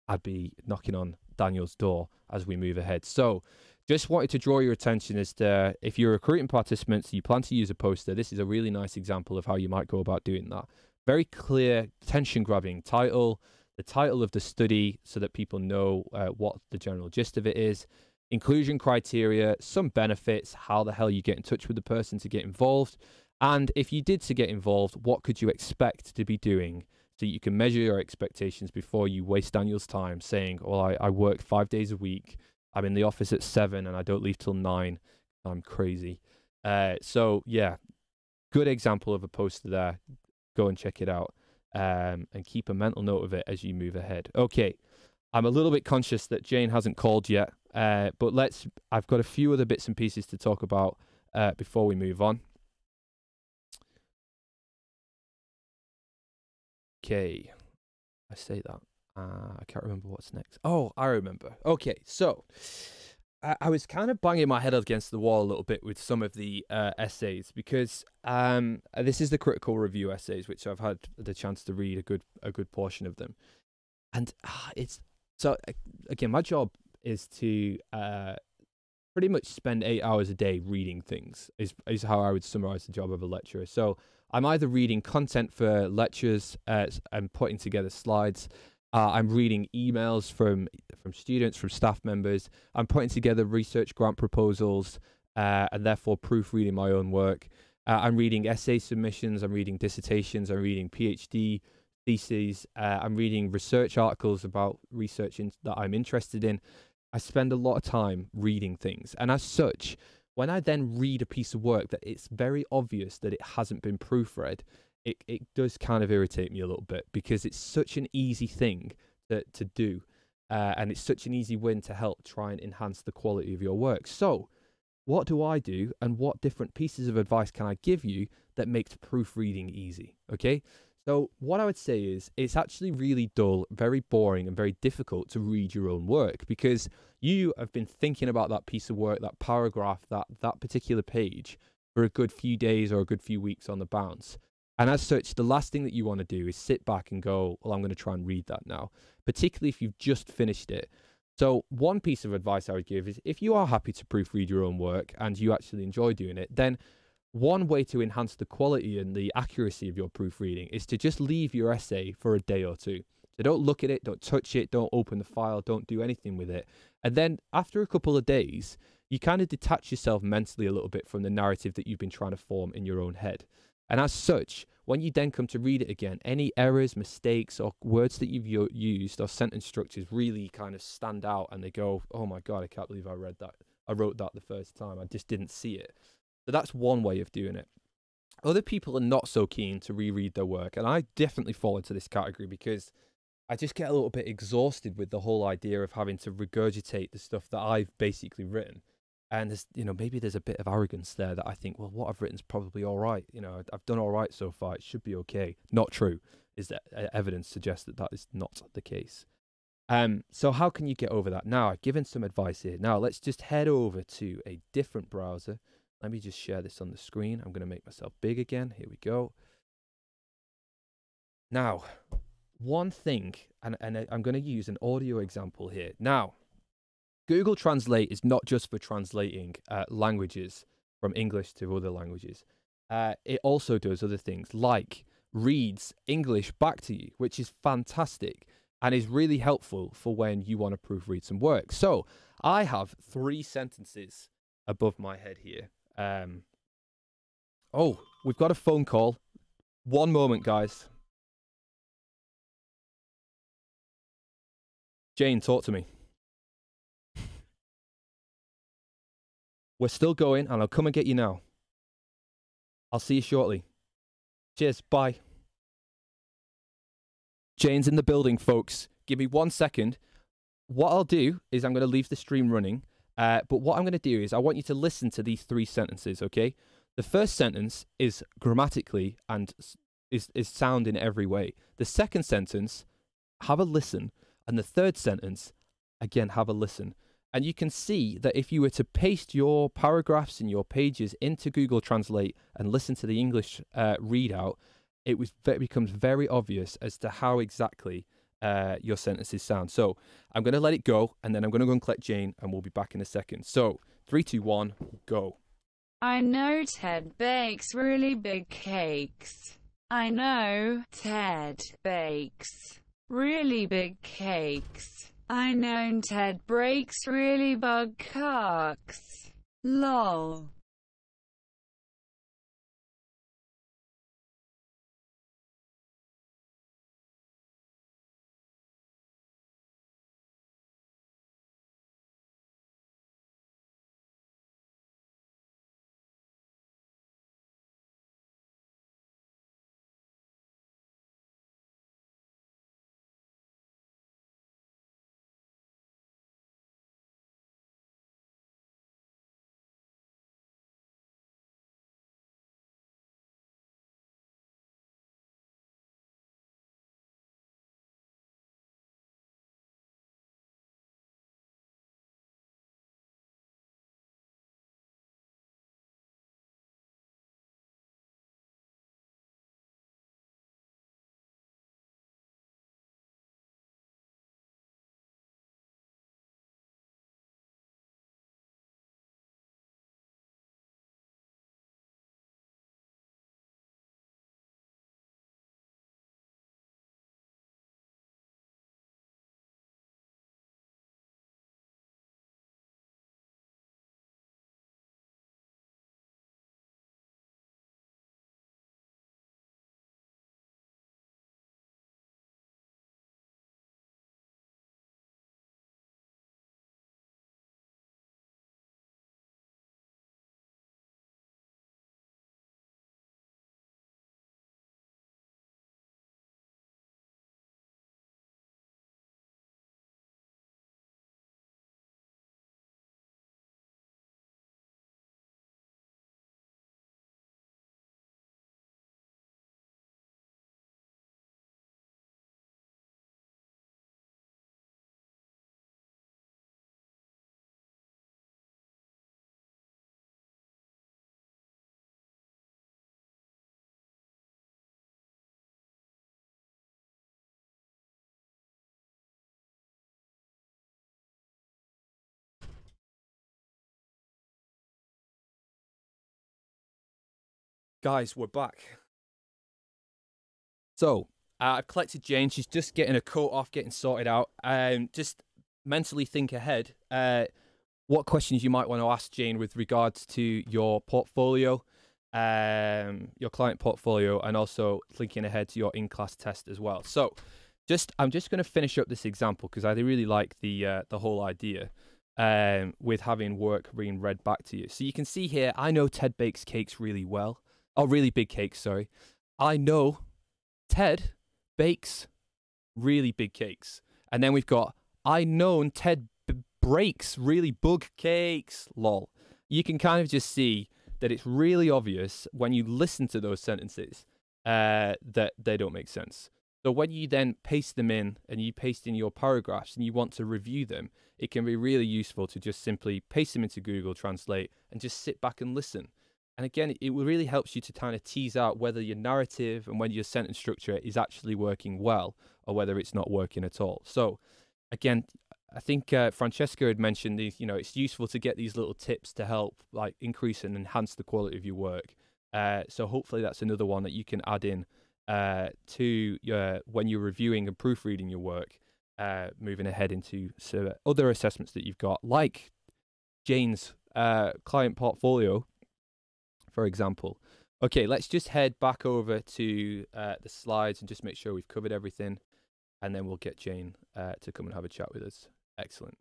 I'd be knocking on Daniel's door as we move ahead. So just wanted to draw your attention as to, if you're recruiting participants, you plan to use a poster, this is a really nice example of how you might go about doing that. Very clear, attention-grabbing title, the title of the study so that people know what the general gist of it is, inclusion criteria, some benefits, how the hell you get in touch with the person to get involved, and if you did to get involved, what could you expect to be doing so you can measure your expectations before you waste Daniel's time saying, well, I work 5 days a week, I'm in the office at 7 and I don't leave till 9. I'm crazy. So yeah, good example of a poster there. Go and check it out, and keep a mental note of it as you move ahead. Okay, I'm a little bit conscious that Jane hasn't called yet, but I've got a few other bits and pieces to talk about before we move on. Okay, I say that. I can't remember what's next. Oh, I remember. Okay, so I was kind of banging my head against the wall a little bit with some of the essays, because this is the critical review essays, which I've had the chance to read a good portion of them, and it's so again, my job is to pretty much spend 8 hours a day reading things. Is how I would summarize the job of a lecturer. So I'm either reading content for lectures and putting together slides. I'm reading emails from students, from staff members. I'm putting together research grant proposals and therefore proofreading my own work. I'm reading essay submissions, I'm reading dissertations, I'm reading PhD theses, I'm reading research articles about research that I'm interested in. I spend a lot of time reading things. And as such, when I then read a piece of work that it's very obvious that it hasn't been proofread, it does kind of irritate me a little bit, because it's such an easy thing to do. And it's such an easy win to help try and enhance the quality of your work. So what do I do, and what different pieces of advice can I give you that makes proofreading easy? Okay. So what I would say is, it's actually really dull, very boring, and very difficult to read your own work, because you have been thinking about that piece of work, that paragraph, that particular page for a good few days or a good few weeks on the bounce. And as such, the last thing that you want to do is sit back and go, well, I'm going to try and read that now, particularly if you've just finished it. So one piece of advice I would give is, if you are happy to proofread your own work and you actually enjoy doing it, then one way to enhance the quality and the accuracy of your proofreading is to just leave your essay for a day or two. So don't look at it, don't touch it, don't open the file, don't do anything with it. And then after a couple of days, you kind of detach yourself mentally a little bit from the narrative that you've been trying to form in your own head. And as such, when you then come to read it again, any errors, mistakes, or words that you've used or sentence structures really kind of stand out, and they go, oh my God, I can't believe I read that. I wrote that the first time. I just didn't see it. So that's one way of doing it. Other people are not so keen to reread their work, and I definitely fall into this category, because I just get a little bit exhausted with the whole idea of having to regurgitate the stuff that I've basically written. And there's, maybe there's a bit of arrogance there, that I think, well, what I've written's probably all right. I've done all right so far. It should be okay. Not true. Is that evidence suggests that is not the case. So how can you get over that? Now, I've given some advice here. Now, let's just head over to a different browser. Let me just share this on the screen. I'm going to make myself big again. Here we go. Now, one thing, and I'm going to use an audio example here. Now, Google Translate is not just for translating languages from English to other languages. It also does other things, like reads English back to you, which is fantastic and is really helpful for when you want to proofread some work. So I have 3 sentences above my head here. Oh, we've got a phone call. One moment, guys. Jane, talk to me. We're still going, and I'll come and get you now. I'll see you shortly. Cheers. Bye. Jane's in the building, folks. Give me 1 second. What I'll do is I'm going to leave the stream running. But what I'm going to do is I want you to listen to these 3 sentences, okay? The first sentence is grammatically and is sound in every way. The second sentence, have a listen. And the third sentence, again, have a listen. And you can see that if you were to paste your paragraphs and your pages into Google Translate and listen to the English readout, it becomes very obvious as to how exactly your sentences sound. So I'm going to let it go, and then I'm going to go and collect Jane, and we'll be back in a second. So 3, 2, 1, go. I know Ted bakes really big cakes. I know Ted bakes really big cakes. I know Ted breaks really bug cocks. Lol. Guys, we're back. So, I've collected Jane. She's just getting her coat off, getting sorted out. Just mentally think ahead. What questions you might want to ask Jane with regards to your portfolio, your client portfolio, and also thinking ahead to your in-class test as well. So, I'm just going to finish up this example because I really like the whole idea with having work being read back to you. So you can see here, I know Ted bakes cakes really well. Oh, really big cakes, sorry. I know Ted bakes really big cakes. And then we've got, I known Ted breaks really big cakes, lol. You can kind of just see that it's really obvious when you listen to those sentences that they don't make sense. So when you then paste them in and you paste in your paragraphs and you want to review them, it can be really useful to just simply paste them into Google Translate and just sit back and listen. And again, it really helps you to kind of tease out whether your narrative and whether your sentence structure is actually working well or whether it's not working at all. So again, I think Francesca had mentioned these, it's useful to get these little tips to help like increase and enhance the quality of your work. So hopefully that's another one that you can add in to when you're reviewing and proofreading your work, moving ahead into other assessments that you've got, like Jane's client portfolio, for example. Okay, let's just head back over to the slides and just make sure we've covered everything, and then we'll get Jane to come and have a chat with us. Excellent.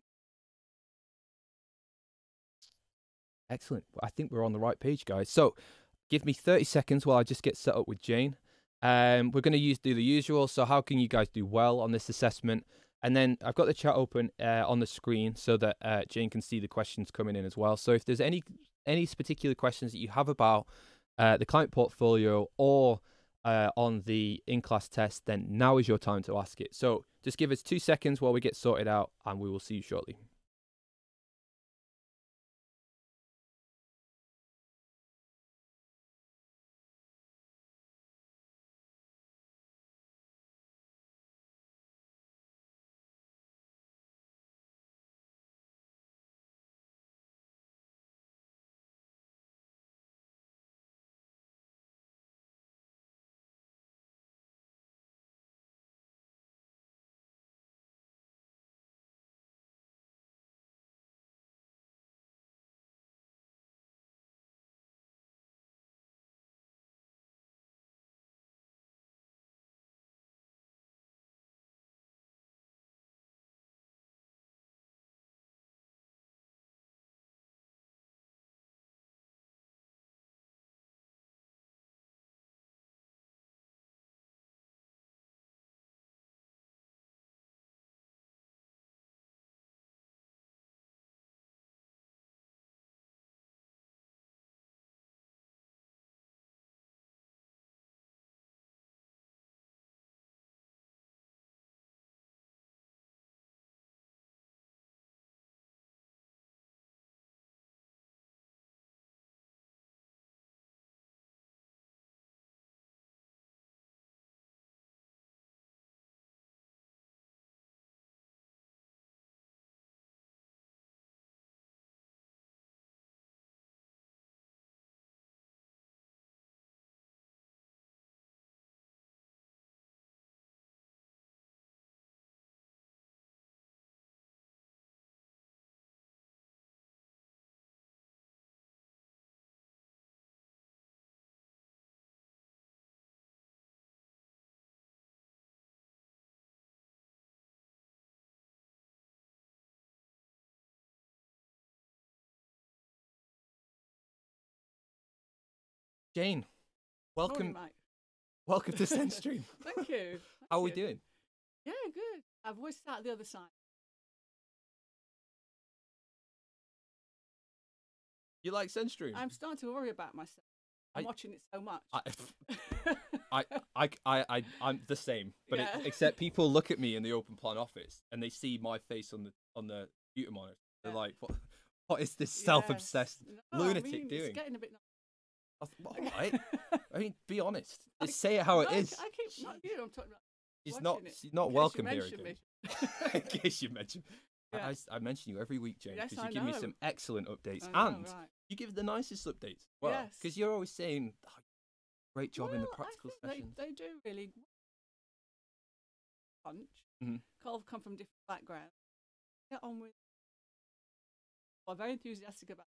Excellent. I think we're on the right page, guys. So give me 30 seconds while I just get set up with Jane. We're going to do the usual. So how can you guys do well on this assessment? And then I've got the chat open on the screen so that Jane can see the questions coming in as well. So if there's any particular questions that you have about the client portfolio or on the in-class test, then now is your time to ask it. So just give us 2 seconds while we get sorted out, and we will see you shortly. Jane, welcome. Morning, Welcome to SendStream. Thank you. How are we doing? Yeah, good. I've always sat the other side. You like SendStream? I'm starting to worry about myself. I'm watching it so much. I'm the same, but Yeah. except people look at me in the open plan office and they see my face on the computer monitor. They're Yeah. like, what is this self-obsessed Yes. No, lunatic I mean, doing? It's getting a bit. All right. I mean, be honest. Just say it how it is. I keep not you. I'm talking about. She's watching not it, in case welcome you here mention again. me. In case you mention. Yeah. I mention you every week, Jane, Yes, because you I give me know. some excellent updates, I know, and right. you give the nicest updates. Well, Yes. because you're always saying, oh, great job in the Well, practical I think sessions. they do really punch. Hmm. Come from different backgrounds. Get on with. Well, very enthusiastic about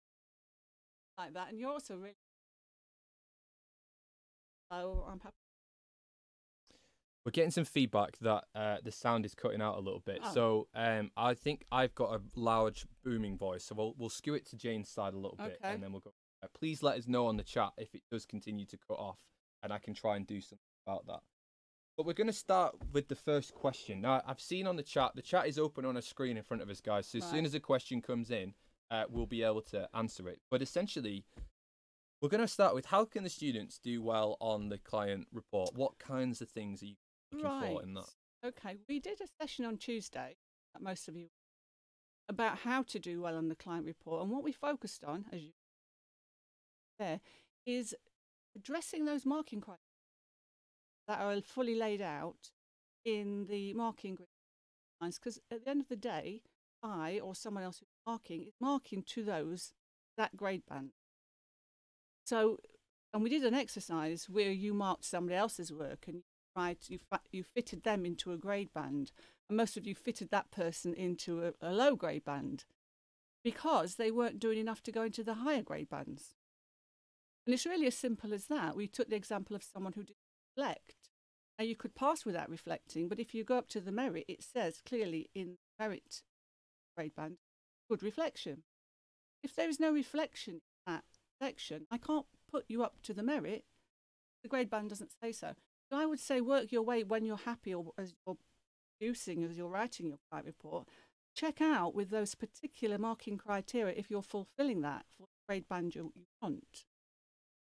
like that, and you're also really. Oh, I'm happy. We're getting some feedback that the sound is cutting out a little bit. Oh. So I think I've got a loud, booming voice. So we'll skew it to Jane's side a little bit, Okay. and then we'll go. Please let us know on the chat if it does continue to cut off, and I can try and do something about that. But we're going to start with the first question. Now, I've seen on the chat is open on a screen in front of us, guys. So as soon Right. as a question comes in, we'll be able to answer it. But essentially, we're going to start with how can the students do well on the client report? What kinds of things are you looking for in that? Okay, we did a session on Tuesday, that most of you, about how to do well on the client report, and what we focused on, as you there, is addressing those marking criteria that are fully laid out in the marking guidelines. Because at the end of the day, I or someone else who's marking is marking to that grade band. So, and we did an exercise where you marked somebody else's work and you fitted them into a grade band, and most of you fitted that person into a low grade band because they weren't doing enough to go into the higher grade bands. And it's really as simple as that. We took the example of someone who didn't reflect. Now, you could pass without reflecting, but if you go up to the merit, it says clearly in merit grade band, good reflection. If there is no reflection in that section, I can't put you up to the merit. The grade band doesn't say so. So I would say work your way when you're happy, or as you're producing, as you're writing your client report, check out with those particular marking criteria if you're fulfilling that for the grade band you want.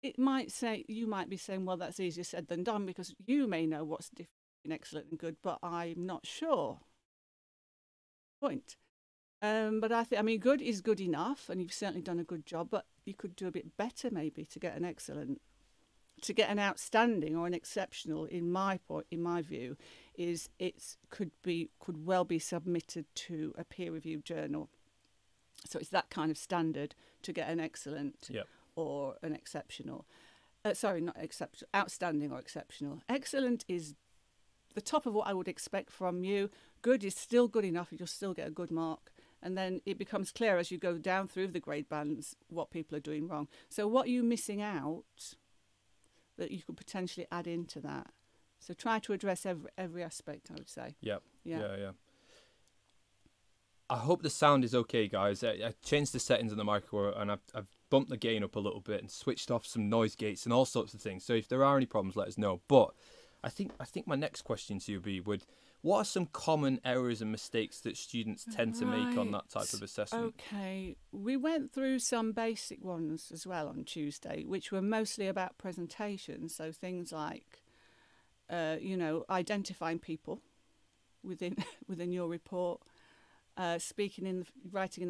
It might say, you might be saying, well, that's easier said than done, because you may know what's different between excellent and good, but I'm not sure. Point. But I mean, good is good enough, and you've certainly done a good job, but you could do a bit better maybe to get an excellent. To get an outstanding or an exceptional, in my view, is could well be submitted to a peer-reviewed journal. So it's that kind of standard to get an excellent or an exceptional. Sorry, not exceptional, outstanding or exceptional. Excellent is the top of what I would expect from you. Good is still good enough; you'll still get a good mark. And then it becomes clear as you go down through the grade bands what people are doing wrong. So what are you missing out that you could potentially add into that? So try to address every aspect, I would say. Yeah. I hope the sound is okay, guys. I changed the settings on the microphone, and I've bumped the gain up a little bit and switched off some noise gates and all sorts of things. So if there are any problems, let us know. But I think my next question to you would be, what are some common errors and mistakes that students tend to make on that type of assessment? Okay, we went through some basic ones as well on Tuesday, which were mostly about presentations. So things like, identifying people within your report, writing in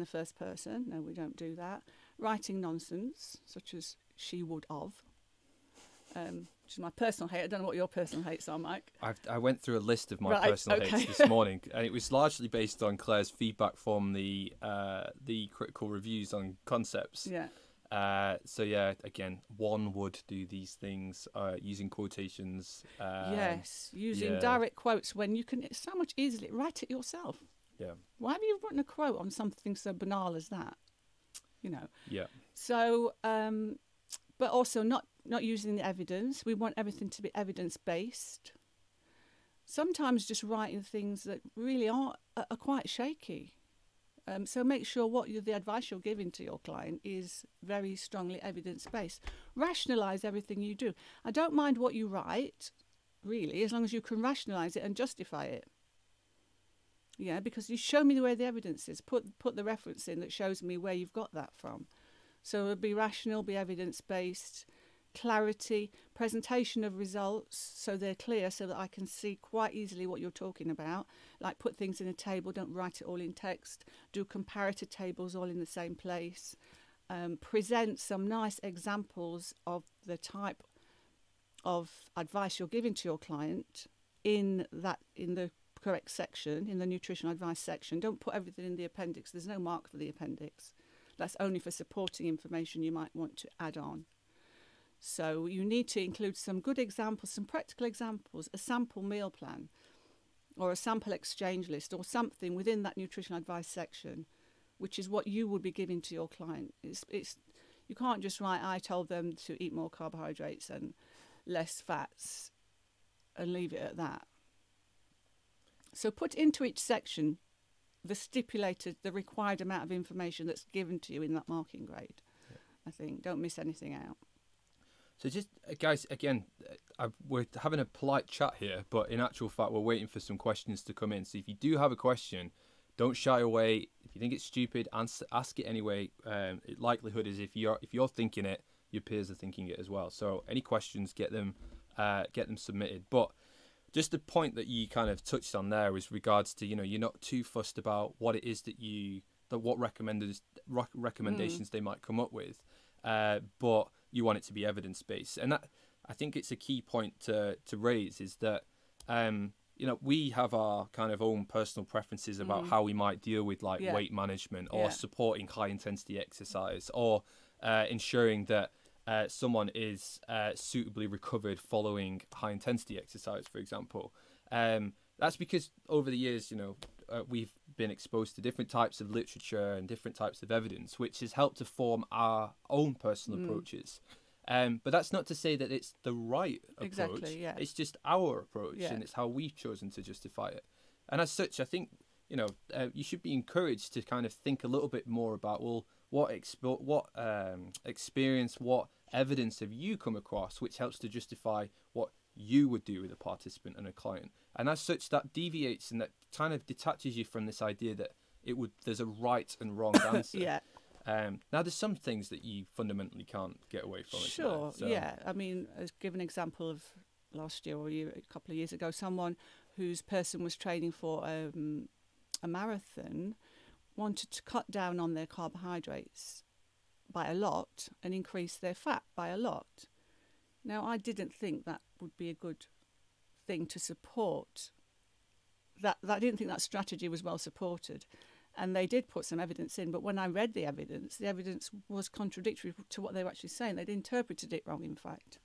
the first person. No, we don't do that. Writing nonsense, such as she would of. Which is my personal hate. I don't know what your personal hates are, Mike. I went through a list of my personal hates this morning, and it was largely based on Claire's feedback from the critical reviews on concepts. Yeah. So yeah, again, one would do these things using quotations. Yes, using direct quotes when you can so much easily write it yourself. Yeah. Why have you written a quote on something so banal as that? Yeah. So, but also not using the evidence. We want everything to be evidence-based. Sometimes just writing things that really are quite shaky. So make sure the advice you're giving to your client is very strongly evidence-based. Rationalise everything you do. I don't mind what you write, really, as long as you can rationalise it and justify it. Yeah, because you show me where the evidence is. Put the reference in that shows me where you've got that from. So it'll be rational, be evidence-based, clarity, presentation of results so they're clear so that I can see quite easily what you're talking about. Like put things in a table, don't write it all in text. Do comparator tables all in the same place. Present some nice examples of the type of advice you're giving to your client in the correct section, in the nutritional advice section. Don't put everything in the appendix. There's no mark for the appendix. That's only for supporting information you might want to add on. So you need to include some good examples, some practical examples, a sample meal plan or a sample exchange list or something within that nutritional advice section, which is what you would be giving to your client. It's you can't just write, I told them to eat more carbohydrates and less fats and leave it at that. So put into each section the stipulated, the required amount of information that's given to you in that marking grade. Yeah. I think don't miss anything out. So just, guys, again, we're having a polite chat here, but in actual fact, we're waiting for some questions to come in. So if you do have a question, don't shy away. If you think it's stupid, ask it anyway. Likelihood is if you're thinking it, your peers are thinking it as well. So any questions, get them submitted. But just the point that you kind of touched on there was regards to, you're not too fussed about what it is what recommendations they might come up with, but you want it to be evidence-based. And that, I think it's a key point to raise, is that we have our kind of own personal preferences about how we might deal with weight management or supporting high intensity exercise or ensuring that someone is suitably recovered following high intensity exercise, for example. That's because over the years, we've been exposed to different types of literature and different types of evidence, which has helped to form our own personal approaches. But that's not to say that it's the right approach. Exactly, yeah. It's just our approach, and it's how we've chosen to justify it. And as such, I think, you should be encouraged to kind of think a little bit more about, well, what experience, what evidence have you come across which helps to justify what you would do with a participant and a client. And as such, that deviates and that kind of detaches you from this idea that there's a right and wrong answer. Yeah. Now, there's some things that you fundamentally can't get away from. Sure, yeah. I mean, I'll give an example of last year or a couple of years ago, someone whose person was training for a marathon wanted to cut down on their carbohydrates by a lot and increase their fat by a lot. Now, I didn't think that would be a good thing to support. I didn't think that strategy was well supported. And they did put some evidence in, but when I read the evidence was contradictory to what they were actually saying. They'd interpreted it wrong, in fact.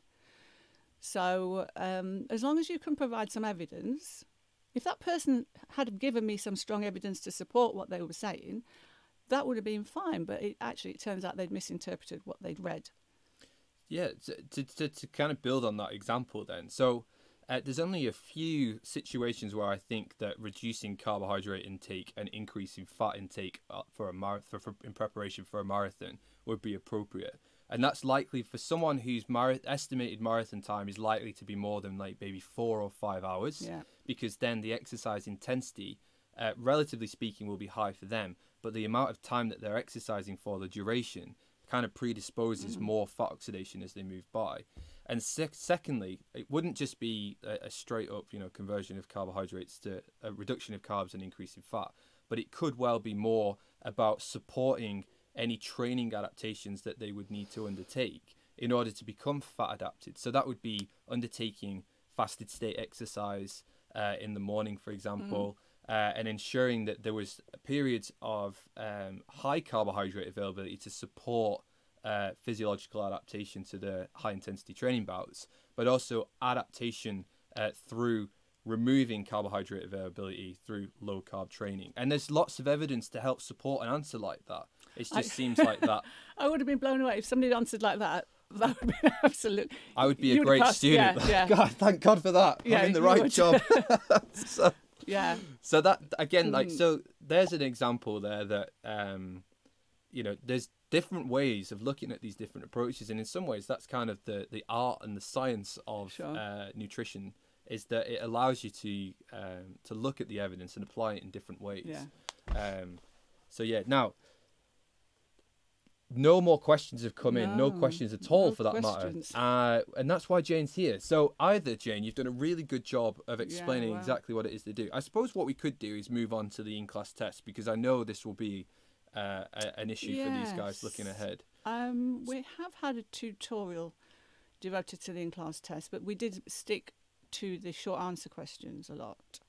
So as long as you can provide some evidence, if that person had given me some strong evidence to support what they were saying, that would have been fine. But it turns out they'd misinterpreted what they'd read. Yeah, to kind of build on that example then. So there's only a few situations where I think that reducing carbohydrate intake and increasing fat intake in preparation for a marathon would be appropriate. And that's likely for someone whose estimated marathon time is likely to be more than maybe 4 or 5 hours, because then the exercise intensity, relatively speaking, will be high for them. But the amount of time that they're exercising for, the duration, kind of predisposes more fat oxidation as they move by. And secondly, it wouldn't just be a straight up, conversion of carbohydrates to a reduction of carbs and increase in fat, but it could well be more about supporting any training adaptations that they would need to undertake in order to become fat adapted. So that would be undertaking fasted state exercise in the morning, for example, and ensuring that there was periods of high carbohydrate availability to support physiological adaptation to the high intensity training bouts, but also adaptation through removing carbohydrate availability through low carb training. And there's lots of evidence to help support an answer like that. It just seems like that. I would have been blown away if somebody had answered like that. That would be absolute. I would be a great student. Yeah. God, thank God for that. Yeah, I'm in the right job. So that again, so there's an example there that there's different ways of looking at these different approaches, and in some ways that's kind of the art and the science of nutrition, is that it allows you to look at the evidence and apply it in different ways. Now no more questions have come in, no questions at all for that matter, and that's why Jane's here. So either, Jane, you've done a really good job of explaining exactly what it is they do. I suppose what we could do is move on to the in-class test, because I know this will be an issue for these guys looking ahead. We have had a tutorial devoted to the in-class test, but we did stick to the short answer questions a lot.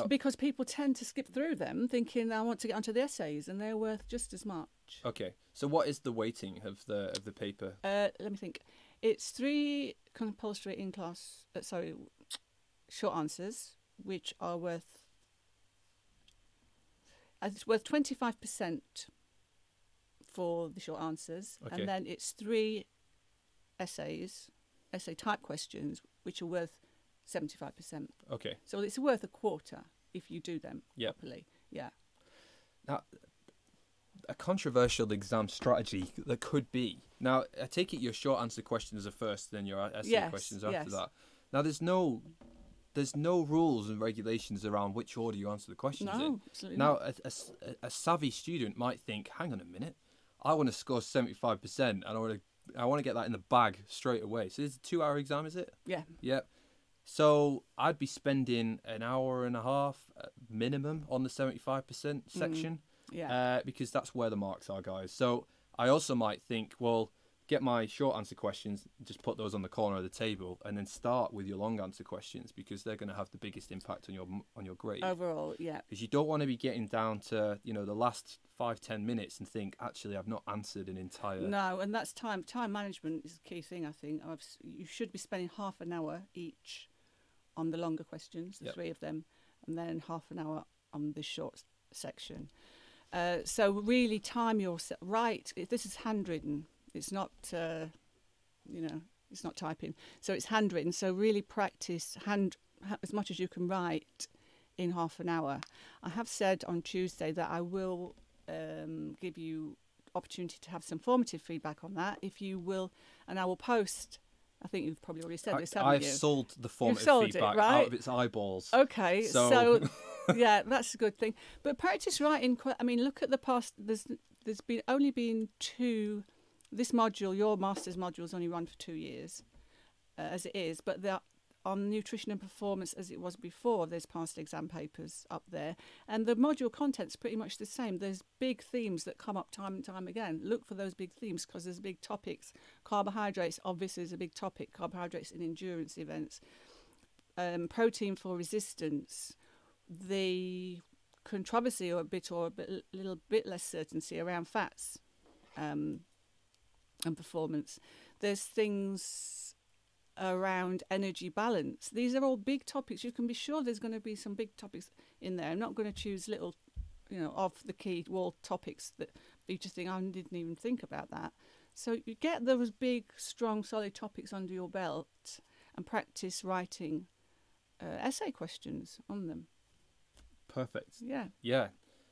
Because people tend to skip through them thinking I want to get onto the essays, and they're worth just as much. each. Okay. So what is the weighting of the paper? Let me think. It's 3 compulsory short answers, which are worth. It's worth 25% for the short answers, Okay. and then it's 3 essay type questions, which are worth 75%. Okay. So it's worth a quarter if you do them Yep. properly. Yeah. Now, a controversial exam strategy that could be. Now, I take it your short answer questions are first, then your essay Yes, questions after yes. that. Now, there's no rules and regulations around which order you answer the questions in. No, absolutely Now, not. a savvy student might think, hang on a minute, I want to score 75% and I want to get that in the bag straight away. So it's a 2-hour exam, is it? Yeah. Yep. So I'd be spending an hour and a half minimum on the 75% section. Yeah. Because that's where the marks are, guys. So I also might think, well, get my short answer questions, just put those on the corner of the table, and then start with your long answer questions because they're going to have the biggest impact on your grade. Overall, yeah. Because you don't want to be getting down to the last 5-10 minutes and think, actually, I've not answered an entire. No, and that's time. Time management is the key thing, I think. You should be spending half an hour each on the longer questions, the Yep. 3 of them, and then half an hour on the short section. So really time yourself. Right, this is handwritten. It's not, it's not typing. So it's handwritten. So really practice as much as you can write in half an hour. I have said on Tuesday that I will give you opportunity to have some formative feedback on that, if you will, and I will post. I think you've probably already said this, haven't I've you? sold the formative sold it, feedback right? out of its eyeballs. Okay, So- so yeah, that's a good thing. But practice writing. I mean, look at the past. There's only been 2. This module, your master's module, has only run for 2 years, as it is. But on nutrition and performance, as it was before, there's past exam papers up there, and the module content's pretty much the same. There's big themes that come up time and time again. Look for those big themes because there's big topics. Carbohydrates obviously is a big topic. Carbohydrates in endurance events. Protein for resistance. The controversy or a little bit less certainty around fats and performance. There's things around energy balance. These are all big topics. You can be sure there's going to be some big topics in there. I'm not going to choose little, off the key wall topics that you just think, I didn't even think about that. So you get those big, strong, solid topics under your belt and practice writing essay questions on them. Perfect. Yeah. Yeah.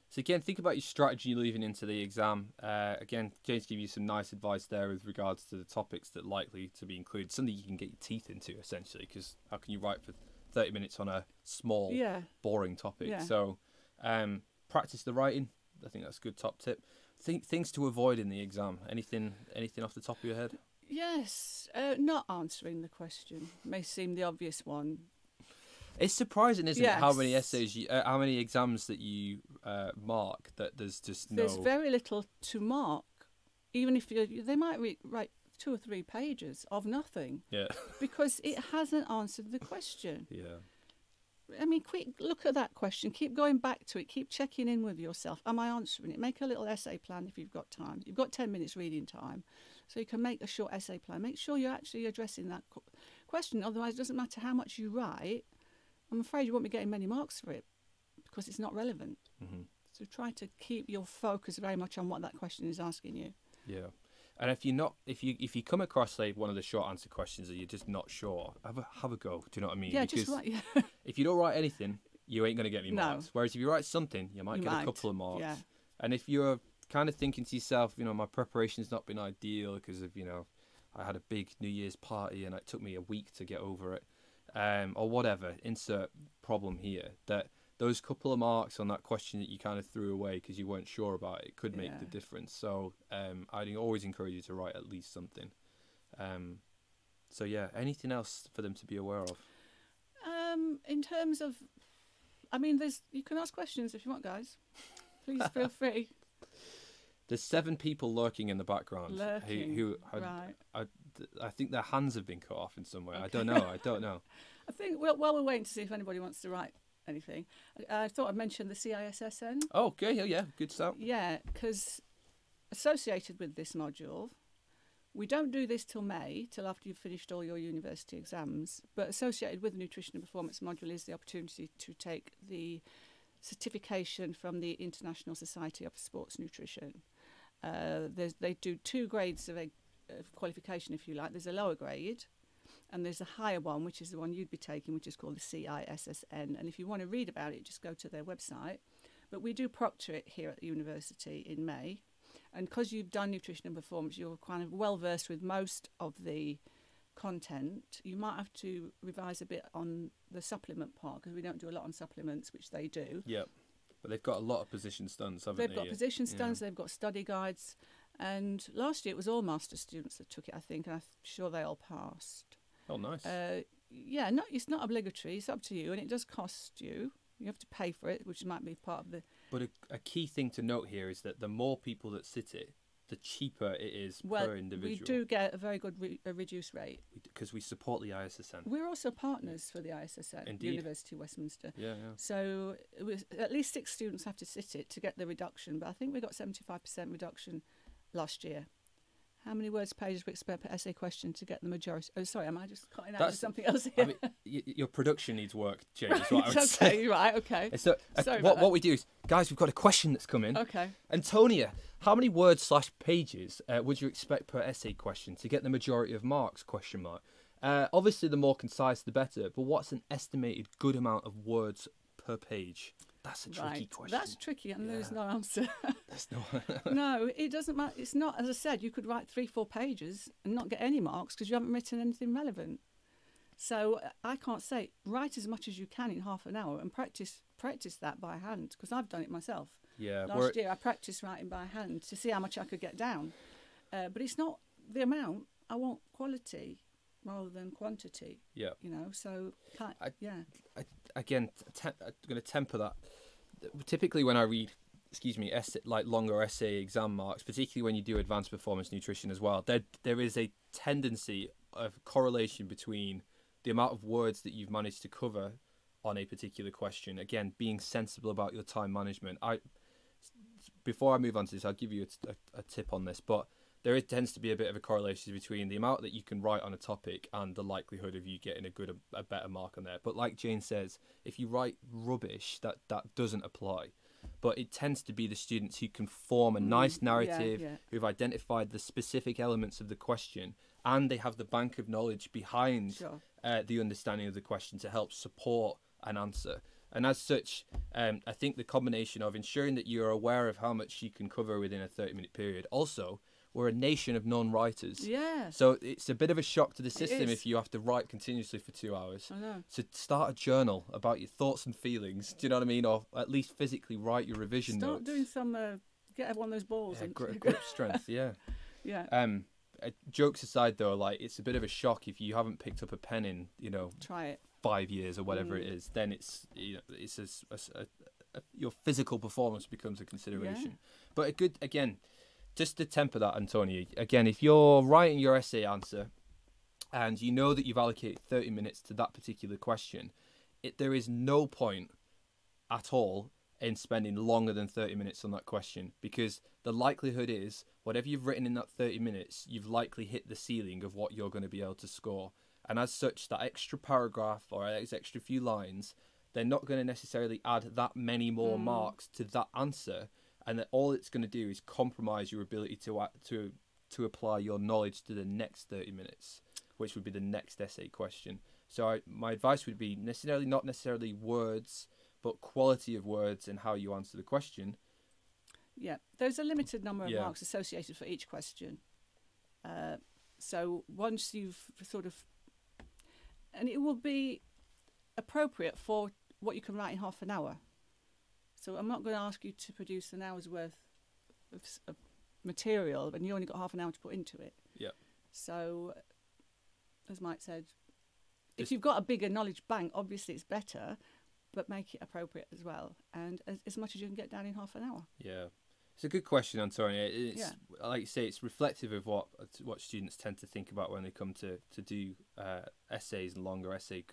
So again, think about your strategy leading into the exam. Again, James gave you some nice advice there with regards to the topics that are likely to be included. Something you can get your teeth into, essentially, because how can you write for 30 minutes on a small, boring topic? Yeah. So practice the writing. I think that's a good top tip. Things to avoid in the exam. Anything off the top of your head? Yes. Not answering the question may seem the obvious one. It's surprising, isn't it, how many Yes. essays, how many exams that you mark that there's just no. There's very little to mark, even if they might write 2 or 3 pages of nothing Yeah. because it hasn't answered the question. Yeah. I mean, quick look at that question. Keep going back to it. Keep checking in with yourself. Am I answering it? Make a little essay plan if you've got time. You've got 10 minutes reading time, so you can make a short essay plan. Make sure you're actually addressing that question. Otherwise, it doesn't matter how much you write. I'm afraid you won't be getting many marks for it because it's not relevant. Mm-hmm. So try to keep your focus very much on what that question is asking you. Yeah. And if you come across like one of the short answer questions that you're just not sure, have a go. Do you know what I mean? Yeah, because just write. Yeah. if you don't write anything, you ain't going to get any No. marks. Whereas if you write something, you might You get a might, couple of marks. yeah. And if you're kind of thinking to yourself, my preparation's not been ideal because of, I had a big New Year's party and it took me a week to get over it, or whatever, insert problem here, that those couple of marks on that question that you kind of threw away because you weren't sure about it could make the Yeah. difference. So I'd always encourage you to write at least something. So yeah, anything else for them to be aware of? In terms of, I mean, you can ask questions if you want, guys. Please feel free. There's 7 people lurking in the background who Right. I think their hands have been cut off in some way. Okay. I don't know. I think while we're waiting to see if anybody wants to write anything, I thought I'd mention the CISSN. Oh, okay, yeah, good start. Yeah, because associated with this module, we don't do this till May, till after you've finished all your university exams, but associated with the Nutrition and Performance module is the opportunity to take the certification from the International Society of Sports Nutrition. They do 2 grades of qualification, if you like. There's a lower grade, and there's a higher one, which is the one you'd be taking, which is called the CISSN. And if you want to read about it, just go to their website. But we do proctor it here at the university in May. And because you've done nutrition and performance, you're kind of well versed with most of the content. You might have to revise a bit on the supplement part, because we don't do a lot on supplements, which they do. Yep. But they've got a lot of position stunts, haven't they? They've got position stunts, they've got study guides. And last year it was all master students that took it, I think, and I'm sure they all passed. Oh, nice. Yeah, it's not obligatory. It's up to you, and it does cost you. You have to pay for it, which might be part of the... But a key thing to note here is that the more people that sit it, the cheaper it is per individual. We do get a very good reduced rate. Because we support the ISSN. We're also partners for the ISSN, Indeed. University of Westminster. Yeah. So at least 6 students have to sit it to get the reduction, but I think we got 75% reduction last year. How many words pages we expect per essay question to get the majority? Oh, sorry, am I just cutting out to something else here? I mean, your production needs work, Jane, is what I would say. Okay, right, okay. So what we do is, guys, we've got a question that's come in. Okay. Antonia, how many words/pages would you expect per essay question to get the majority of marks, question mark? Obviously, the more concise, the better, but what's an estimated good amount of words per page? That's a tricky question. That's tricky, and there's no answer. There's no... No, it doesn't matter. It's not, as I said, you could write 3-4 pages and not get any marks because you haven't written anything relevant. So I can't say, write as much as you can in half an hour and practice that by hand, because I've done it myself. Yeah. Last year I practiced writing by hand to see how much I could get down. But it's not the amount. I want quality rather than quantity. Yeah. You know, so again, I'm going to temper that. Typically, when I read, like longer essay exam marks, particularly when you do advanced performance nutrition as well, there is a tendency of correlation between the amount of words that you've managed to cover on a particular question. Again, being sensible about your time management. Before I move on to this, I'll give you a tip on this, but there tends to be a bit of a correlation between the amount that you can write on a topic and the likelihood of you getting a better mark on there. But like Jane says, if you write rubbish, that doesn't apply. But it tends to be the students who can form a nice narrative, who've identified the specific elements of the question, and they have the bank of knowledge behind the understanding of the question to help support an answer. And as such, I think the combination of ensuring that you're aware of how much you can cover within a 30-minute period. Also, we're a nation of non-writers. Yeah. So it's a bit of a shock to the system if you have to write continuously for 2 hours. I know. So start a journal about your thoughts and feelings. Do you know what I mean? Or at least physically write your revision notes. Start doing some, get one of those balls. Yeah, and grip strength, yeah. Yeah. Jokes aside, though, like it's a bit of a shock if you haven't picked up a pen in, try it. 5 years or whatever it is. Then it's your physical performance becomes a consideration. Yeah. But again, just to temper that, Antonia, again, if you're writing your essay answer and you know that you've allocated 30 minutes to that particular question, there is no point at all in spending longer than 30 minutes on that question, because the likelihood is whatever you've written in that 30 minutes, you've likely hit the ceiling of what you're going to be able to score. And as such, that extra paragraph or those extra few lines, they're not going to necessarily add that many more marks to that answer. And that all it's going to do is compromise your ability to apply your knowledge to the next 30 minutes, which would be the next essay question. So my advice would be not necessarily words, but quality of words and how you answer the question. Yeah, there's a limited number of marks associated for each question. So once you've and it will be appropriate for what you can write in half an hour. So I'm not going to ask you to produce an hour's worth of material when you only got half an hour to put into it. Yeah. So, as Mike said, if you've got a bigger knowledge bank, obviously it's better, but make it appropriate as well, and as much as you can get down in half an hour. Yeah. It's a good question, Antonia. It's like you say, it's reflective of what students tend to think about when they come to do essays and longer essay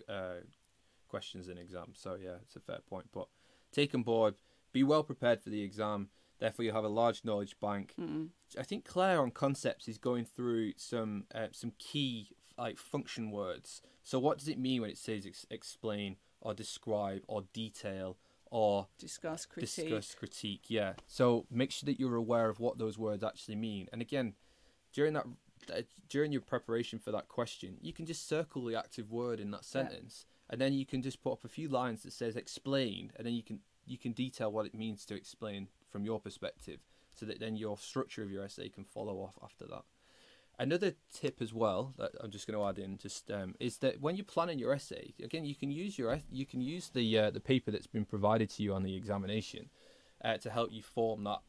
questions in exams. So yeah, it's a fair point. But take on board, be well prepared for the exam. Therefore, you have a large knowledge bank. I think Claire on concepts is going through some key like function words. So what does it mean when it says explain or describe or detail or Discuss, critique. discuss, critique? Yeah. So make sure that you're aware of what those words actually mean. And again, during your preparation for that question, you can just circle the active word in that sentence, and then you can just put up a few lines that says explain, and then you can detail what it means to explain from your perspective, so that then your structure of your essay can follow off after that. Another tip as well that I'm just going to add in is that when you're planning your essay, again, you can use the paper that's been provided to you on the examination to help you form that,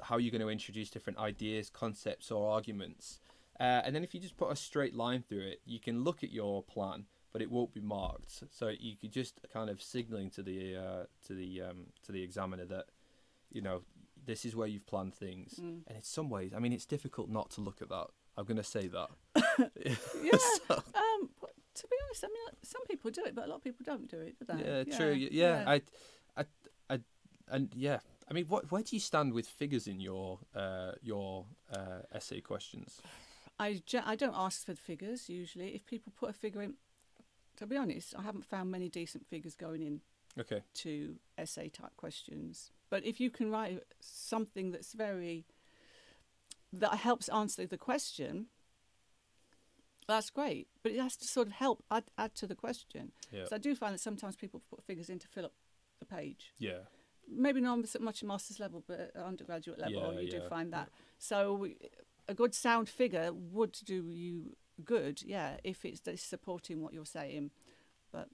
how you're going to introduce different ideas, concepts, or arguments. And then if you just put a straight line through it, you can look at your plan, but it won't be marked. So you could just kind of signaling to the examiner that, this is where you've planned things. And in some ways, I mean, it's difficult not to look at that. I'm going to say that. Yeah. To be honest, I mean, some people do it, but a lot of people don't do it, do they? Yeah, true. Yeah. I mean, where do you stand with figures in your essay questions? I don't ask for the figures usually. If people put a figure in, to be honest, I haven't found many decent figures going in to essay type questions. But if you can write something that helps answer the question, that's great. But it has to sort of help add to the question. Yeah. So I do find that sometimes people put figures in to fill up the page. Yeah. Maybe not so much at master's level, but at undergraduate level, you do find that. So a good sound figure would do you good, if it's supporting what you're saying. But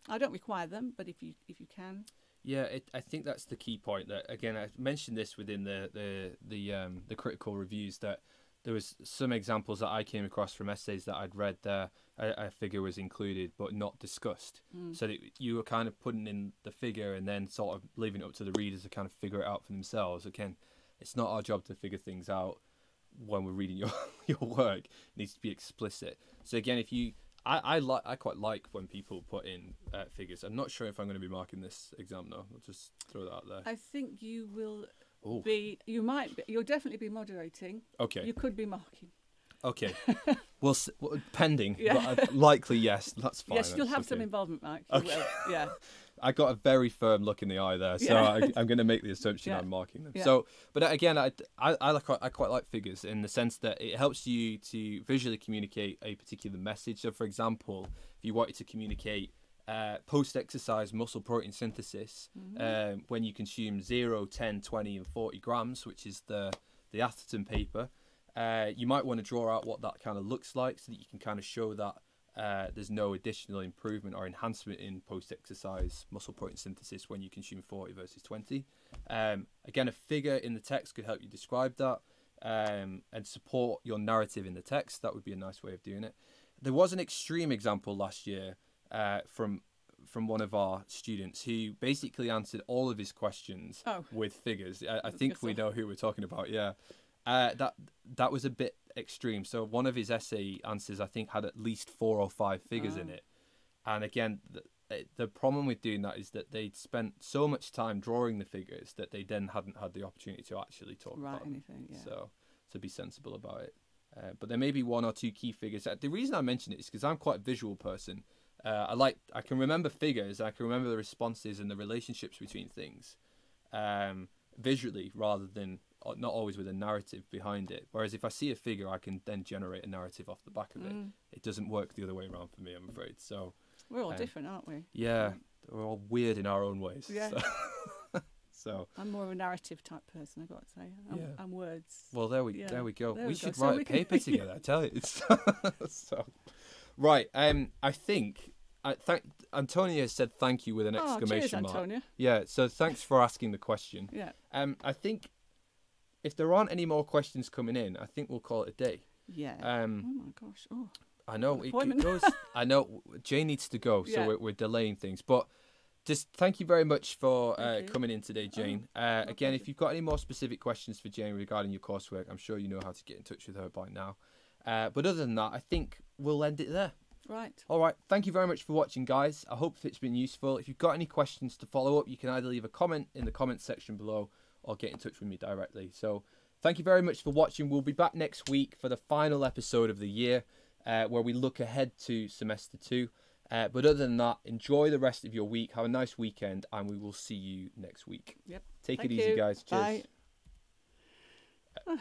I don't require them, but if you can. Yeah, I think that's the key point. That again, I mentioned this within the critical reviews, that there was some examples that I came across from essays that I'd read there. A figure was included but not discussed, so that you were kind of putting in the figure and then sort of leaving it up to the readers to kind of figure it out for themselves. Again, it's not our job to figure things out when we're reading your work. It needs to be explicit. So again, if you I quite like when people put in figures. I'm not sure if I'm going to be marking this exam though. I'll just throw that out there. I think you will be. You might be. You'll definitely be moderating. Okay. You could be marking. Okay. well, pending. But likely, yes. That's fine. Yes, you'll have some involvement, Mike. Okay. Will. Yeah. I got a very firm look in the eye there, so I'm going to make the assumption I'm marking them. So, but again, I quite like figures in the sense that it helps you to visually communicate a particular message. So, for example, if you wanted to communicate post-exercise muscle protein synthesis when you consume 0, 10, 20, and 40 grams, which is the Atherton paper, you might want to draw out what that kind of looks like so that you can kind of show that there's no additional improvement or enhancement in post-exercise muscle protein synthesis when you consume 40 versus 20. Again, a figure in the text could help you describe that and support your narrative in the text. That would be a nice way of doing it. There was an extreme example last year from one of our students who basically answered all of his questions with figures. I think we know who we're talking about, that was a bit extreme. So one of his essay answers, I think, had at least 4 or 5 figures in it. And again, the problem with doing that is that they'd spent so much time drawing the figures that they then hadn't had the opportunity to actually talk about anything. Yeah. So be sensible about it. But there may be 1 or 2 key figures. The reason I mention it is because I'm quite a visual person. I can remember figures. I can remember the responses and the relationships between things visually, rather than not always with a narrative behind it. Whereas if I see a figure, I can then generate a narrative off the back of it. It doesn't work the other way around for me, I'm afraid. So we're all different, aren't we? Yeah, we're all weird in our own ways. Yeah. So I'm more of a narrative type person, I've got to say. I'm words. Well, there we go. There we should So write a paper together, I tell you. So, right. I think Antonia said thank you with an exclamation mark. Antonia. Yeah. So thanks for asking the question. Yeah. I think if there aren't any more questions coming in, I think we'll call it a day. Yeah. Oh my gosh. Oh. I know it goes. I know Jane needs to go, so we're delaying things. But just thank you very much for coming in today, Jane. Again, if you've got any more specific questions for Jane regarding your coursework, I'm sure you know how to get in touch with her by now. But other than that, I think we'll end it there. Right. All right. Thank you very much for watching, guys. I hope it's been useful. If you've got any questions to follow up, you can either leave a comment in the comment section below, or get in touch with me directly. So thank you very much for watching. We'll be back next week for the final episode of the year, where we look ahead to semester 2. But other than that, enjoy the rest of your week. Have a nice weekend, and we will see you next week. Yep. Take Thank it easy, you. guys. Cheers. Bye.